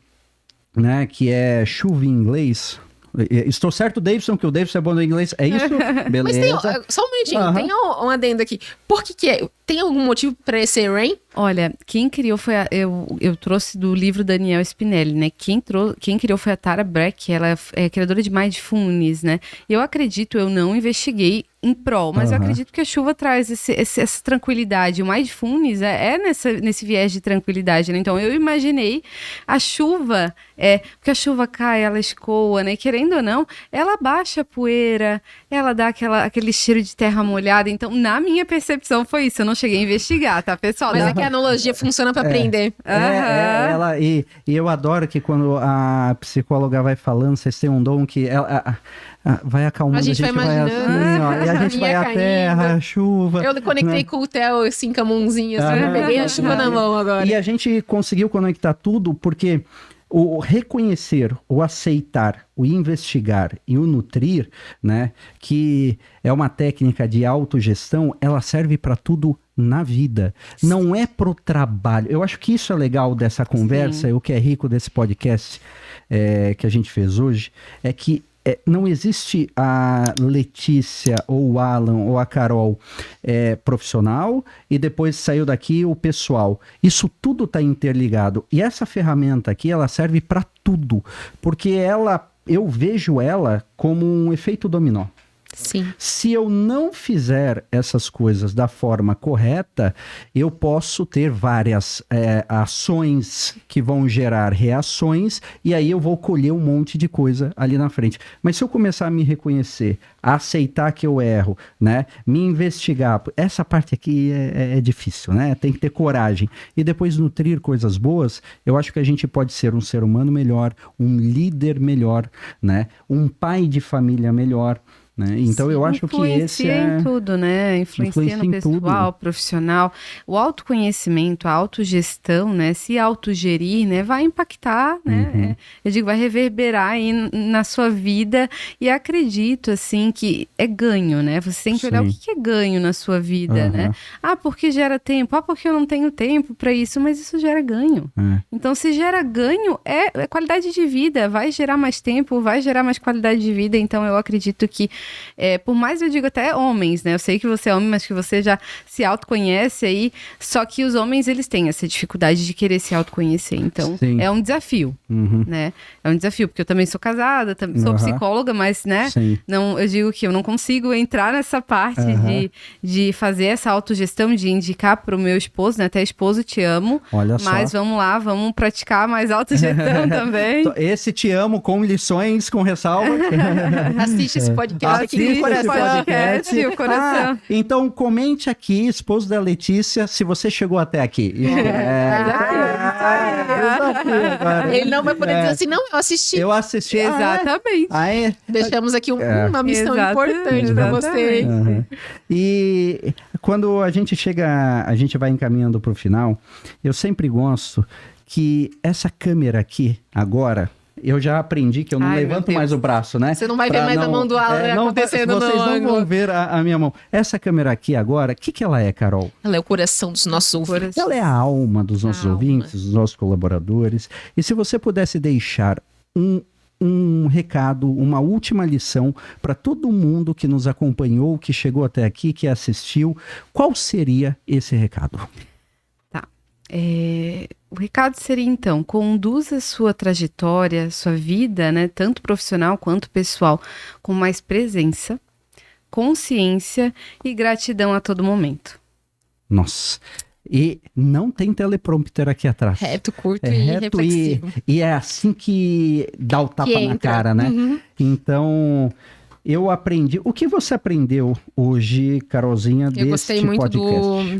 né, que é chuva em inglês... Estou certo, Davidson, que o Davidson é bom no inglês. É isso? Beleza. Mas só um minutinho, tem um adendo aqui. Por que é? Tem algum motivo para esse RAIN? Olha, quem criou foi eu trouxe do livro Daniel Spinelli, né? Quem criou foi a Tara Brach, ela é criadora de Mindfulness, né? Eu acredito, eu não investiguei em prol, mas eu acredito que a chuva traz essa tranquilidade. O Mindfulness é nesse viés de tranquilidade, né? Então eu imaginei a chuva, porque a chuva cai, ela escoa, né? Querendo ou não, ela baixa a poeira, ela dá aquele cheiro de terra molhada. Então, na minha percepção foi isso. Eu não cheguei a investigar, tá, pessoal? Mas é que a analogia funciona para aprender. E eu adoro que quando a psicóloga vai falando, vocês têm um dom que ela vai acalmando, a gente vai imaginando, assim, ó, e a gente vai à terra, a chuva. Eu conectei com o Theo, assim, com a mãozinha, assim, peguei a chuva na mão agora. E a gente conseguiu conectar tudo porque o reconhecer, o aceitar, o investigar e o nutrir, né, que é uma técnica de autogestão, ela serve para tudo na vida. Não é pro trabalho. Eu acho que isso é legal dessa conversa, o que é rico desse podcast que a gente fez hoje, é que não existe a Letícia ou o Alan ou a Carol profissional e depois saiu daqui o pessoal. Isso tudo está interligado. E essa ferramenta aqui, ela serve para tudo. Porque eu vejo ela como um efeito dominó. Sim. Se eu não fizer essas coisas da forma correta, eu posso ter várias ações que vão gerar reações e aí eu vou colher um monte de coisa ali na frente. Mas se eu começar a me reconhecer, a aceitar que eu erro, né, me investigar, essa parte aqui é difícil, né? Tem que ter coragem. E depois nutrir coisas boas, eu acho que a gente pode ser um ser humano melhor, um líder melhor, né? Um pai de família melhor. Né? Então, sim, eu acho que esse influencia em tudo, né? Influencia no pessoal, profissional. O autoconhecimento, a autogestão, né? Se autogerir, né? Vai impactar, né? Eu digo, vai reverberar aí na sua vida. E acredito, assim, que é ganho, né? Você tem que olhar o que é ganho na sua vida, né? Porque gera tempo. Porque eu não tenho tempo para isso. Mas isso gera ganho. Então, se gera ganho, é qualidade de vida. Vai gerar mais tempo, vai gerar mais qualidade de vida. Então, eu acredito que por mais eu digo até homens, né? Eu sei que você é homem, mas que você já se autoconhece aí. Só que os homens, eles têm essa dificuldade de querer se autoconhecer. Então, é um desafio, né? É um desafio, porque eu também sou casada, sou psicóloga, mas, né? Não, eu digo que eu não consigo entrar nessa parte de fazer essa autogestão, de indicar pro meu esposo, né? Até esposo, te amo. Olha mas só. Vamos lá, vamos praticar mais autogestão também. Esse te amo com lições, com ressalva. Assiste esse podcast. aqui no podcast, o coração. Então comente aqui, esposo da Letícia, se você chegou até aqui. Ele não vai poder dizer assim, não, eu assisti. Eu assisti. Exatamente. Deixamos aqui uma missão importante para você. E quando a gente vai encaminhando para o final, eu sempre gosto que essa câmera aqui, agora, eu já aprendi que eu não levanto mais o braço, né? Você não vai ver mais a mão do Alan acontecendo no Vocês não ângulo. vão ver a minha mão. Essa câmera aqui agora, o que ela é, Carol? Ela é o coração dos nossos ouvintes. Ela é a alma dos nossos ouvintes, dos nossos colaboradores. E se você pudesse deixar um recado, uma última lição para todo mundo que nos acompanhou, que chegou até aqui, que assistiu, qual seria esse recado? Tá. O recado seria, então, conduza sua trajetória, sua vida, né, tanto profissional quanto pessoal, com mais presença, consciência e gratidão a todo momento. Nossa. E não tem teleprompter aqui atrás. Reto, curto e reflexivo. E é assim que dá o tapa na cara, né? Então, eu aprendi... O que você aprendeu hoje, Carolzinha, deste podcast? Eu gostei muito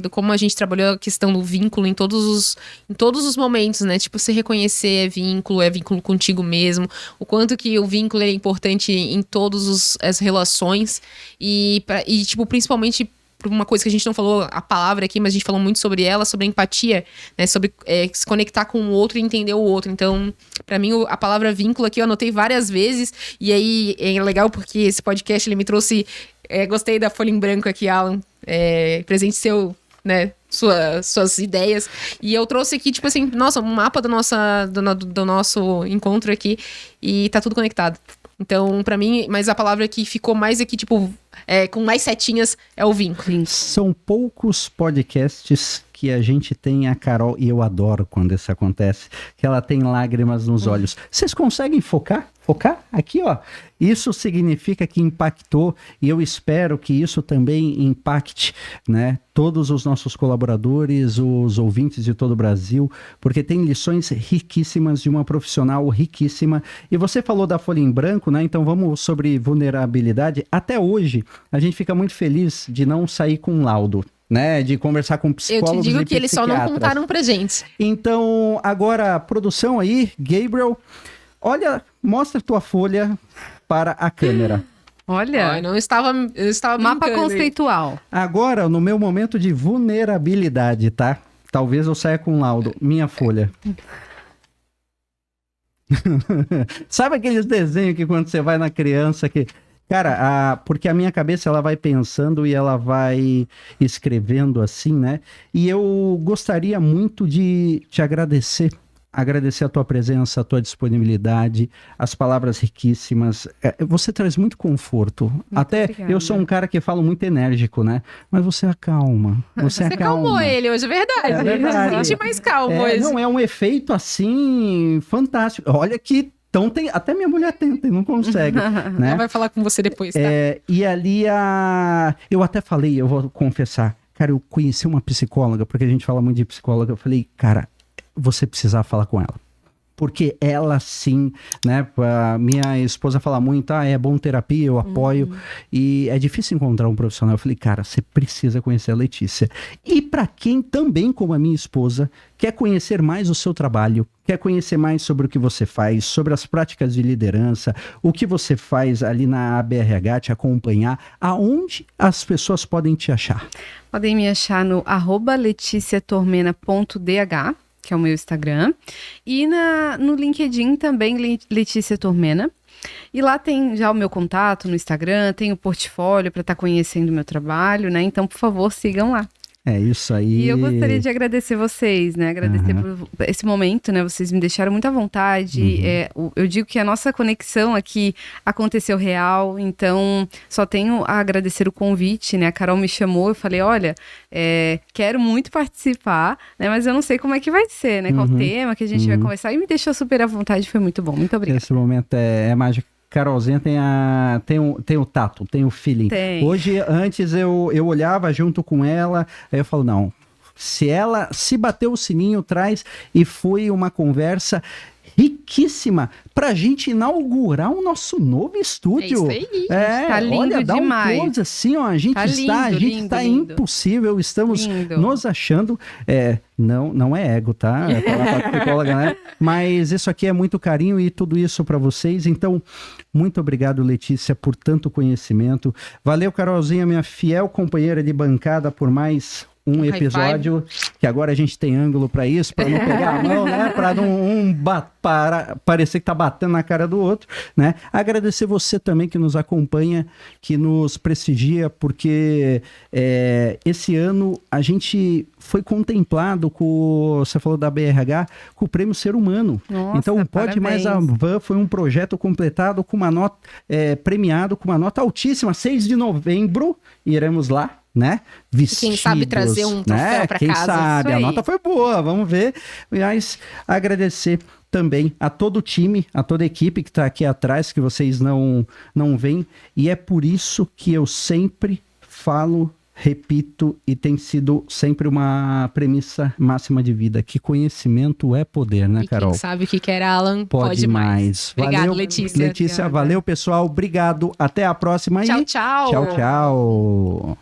do como a gente trabalhou a questão do vínculo em todos os momentos, né? Tipo, se reconhecer é vínculo contigo mesmo. O quanto que o vínculo é importante em todas as relações. E tipo, principalmente... uma coisa que a gente não falou a palavra aqui, mas a gente falou muito sobre ela, sobre empatia, né? Sobre se conectar com o outro e entender o outro. Então, pra mim, a palavra vínculo aqui eu anotei várias vezes. E aí, é legal porque esse podcast, ele me trouxe... gostei da folha em branco aqui, Alan. Presente seu, né? Suas ideias. E eu trouxe aqui, tipo assim, nossa, um mapa do nosso encontro aqui. E tá tudo conectado. Então, pra mim, mas a palavra que ficou mais aqui, tipo, com mais setinhas, é o vínculo. São poucos podcasts que a gente tem a Carol, e eu adoro quando isso acontece, que ela tem lágrimas nos olhos. Vocês conseguem focar? Focar? Aqui, ó. Isso significa que impactou, e eu espero que isso também impacte, né, todos os nossos colaboradores, os ouvintes de todo o Brasil, porque tem lições riquíssimas de uma profissional riquíssima. E você falou da folha em branco, né? Então vamos sobre vulnerabilidade. Até hoje, a gente fica muito feliz de não sair com laudo, né, de conversar com psicólogos e Eu te digo que eles só não contaram pra gente. Então, agora, produção aí, Gabriel, olha, mostra tua folha para a câmera. Olha, eu estava mapa conceitual. Agora, no meu momento de vulnerabilidade, tá? Talvez eu saia com laudo. Minha folha. Sabe aqueles desenhos que quando você vai na criança que... Cara, porque a minha cabeça ela vai pensando e ela vai escrevendo assim, né? E eu gostaria muito de te agradecer a tua presença, a tua disponibilidade, as palavras riquíssimas. Você traz muito conforto. Muito Até obrigada. Eu sou um cara que falo muito enérgico, né? Mas você acalma. Você acalmou ele hoje, é verdade. É verdade. A gente mais calmo hoje. Não, é um efeito assim fantástico. Olha que então até minha mulher tenta e não consegue, né? Ela vai falar com você depois, tá? E ali eu até falei, eu vou confessar, cara, eu conheci uma psicóloga, porque a gente fala muito de psicóloga, eu falei, cara, você precisava falar com ela. Porque ela sim, né? A minha esposa fala muito, é bom terapia, eu apoio. E é difícil encontrar um profissional. Eu falei, cara, você precisa conhecer a Letícia. E para quem também, como a minha esposa, quer conhecer mais o seu trabalho, quer conhecer mais sobre o que você faz, sobre as práticas de liderança, o que você faz ali na ABRH, te acompanhar, aonde as pessoas podem te achar? Podem me achar no @leticiatormena.dh, que é o meu Instagram, e no LinkedIn também, Letícia Tormena. E lá tem já o meu contato no Instagram, tem o portfólio para estar conhecendo o meu trabalho, né? Então, por favor, sigam lá. É isso aí. E eu gostaria de agradecer vocês, né? Agradecer por esse momento, né? Vocês me deixaram muita vontade. Eu digo que a nossa conexão aqui aconteceu real, então só tenho a agradecer o convite, né? A Carol me chamou, eu falei, olha, quero muito participar, né? Mas eu não sei como é que vai ser, né? Qual tema que a gente vai conversar. E me deixou super à vontade, foi muito bom. Muito obrigada. Esse momento é mágico. Carolzinha tem o tato, tem o feeling. Tem. Hoje, antes eu olhava junto com ela, aí eu falo, não, se bateu o sininho, traz, e foi uma conversa riquíssima. chiquíssima pra gente inaugurar o nosso novo estúdio. É isso aí. Tá lindo olha, dá demais. um close assim, ó, a gente está impossível, estamos nos achando, não é ego, tá? É falar pra psicóloga, né? Mas isso aqui é muito carinho e tudo isso para vocês, então muito obrigado, Letícia, por tanto conhecimento. Valeu, Carolzinha, minha fiel companheira de bancada, por mais um episódio, que agora a gente tem ângulo para isso, para não pegar a mão, né? Para não parecer que tá batendo na cara do outro, né? Agradecer você também que nos acompanha, que nos prestigia, porque esse ano a gente foi contemplado você falou da BRH, com o Prêmio Ser Humano. Nossa, então o Pode Mais a Van foi um projeto completado com uma nota, premiado com uma nota altíssima. 6 de novembro, iremos lá, né? Vestidos, quem sabe trazer um troféu para casa. Quem sabe, a nota foi boa, vamos ver. Mas agradecer também a todo o time, a toda a equipe que está aqui atrás, que vocês não veem. E é por isso que eu sempre falo, repito, e tem sido sempre uma premissa máxima de vida, que conhecimento é poder, né, Carol? Quem sabe o que quer, Alan, pode mais. Obrigado, valeu, Letícia. Letícia, valeu, pessoal. Obrigado. Até a próxima. Tchau, tchau. Tchau, tchau.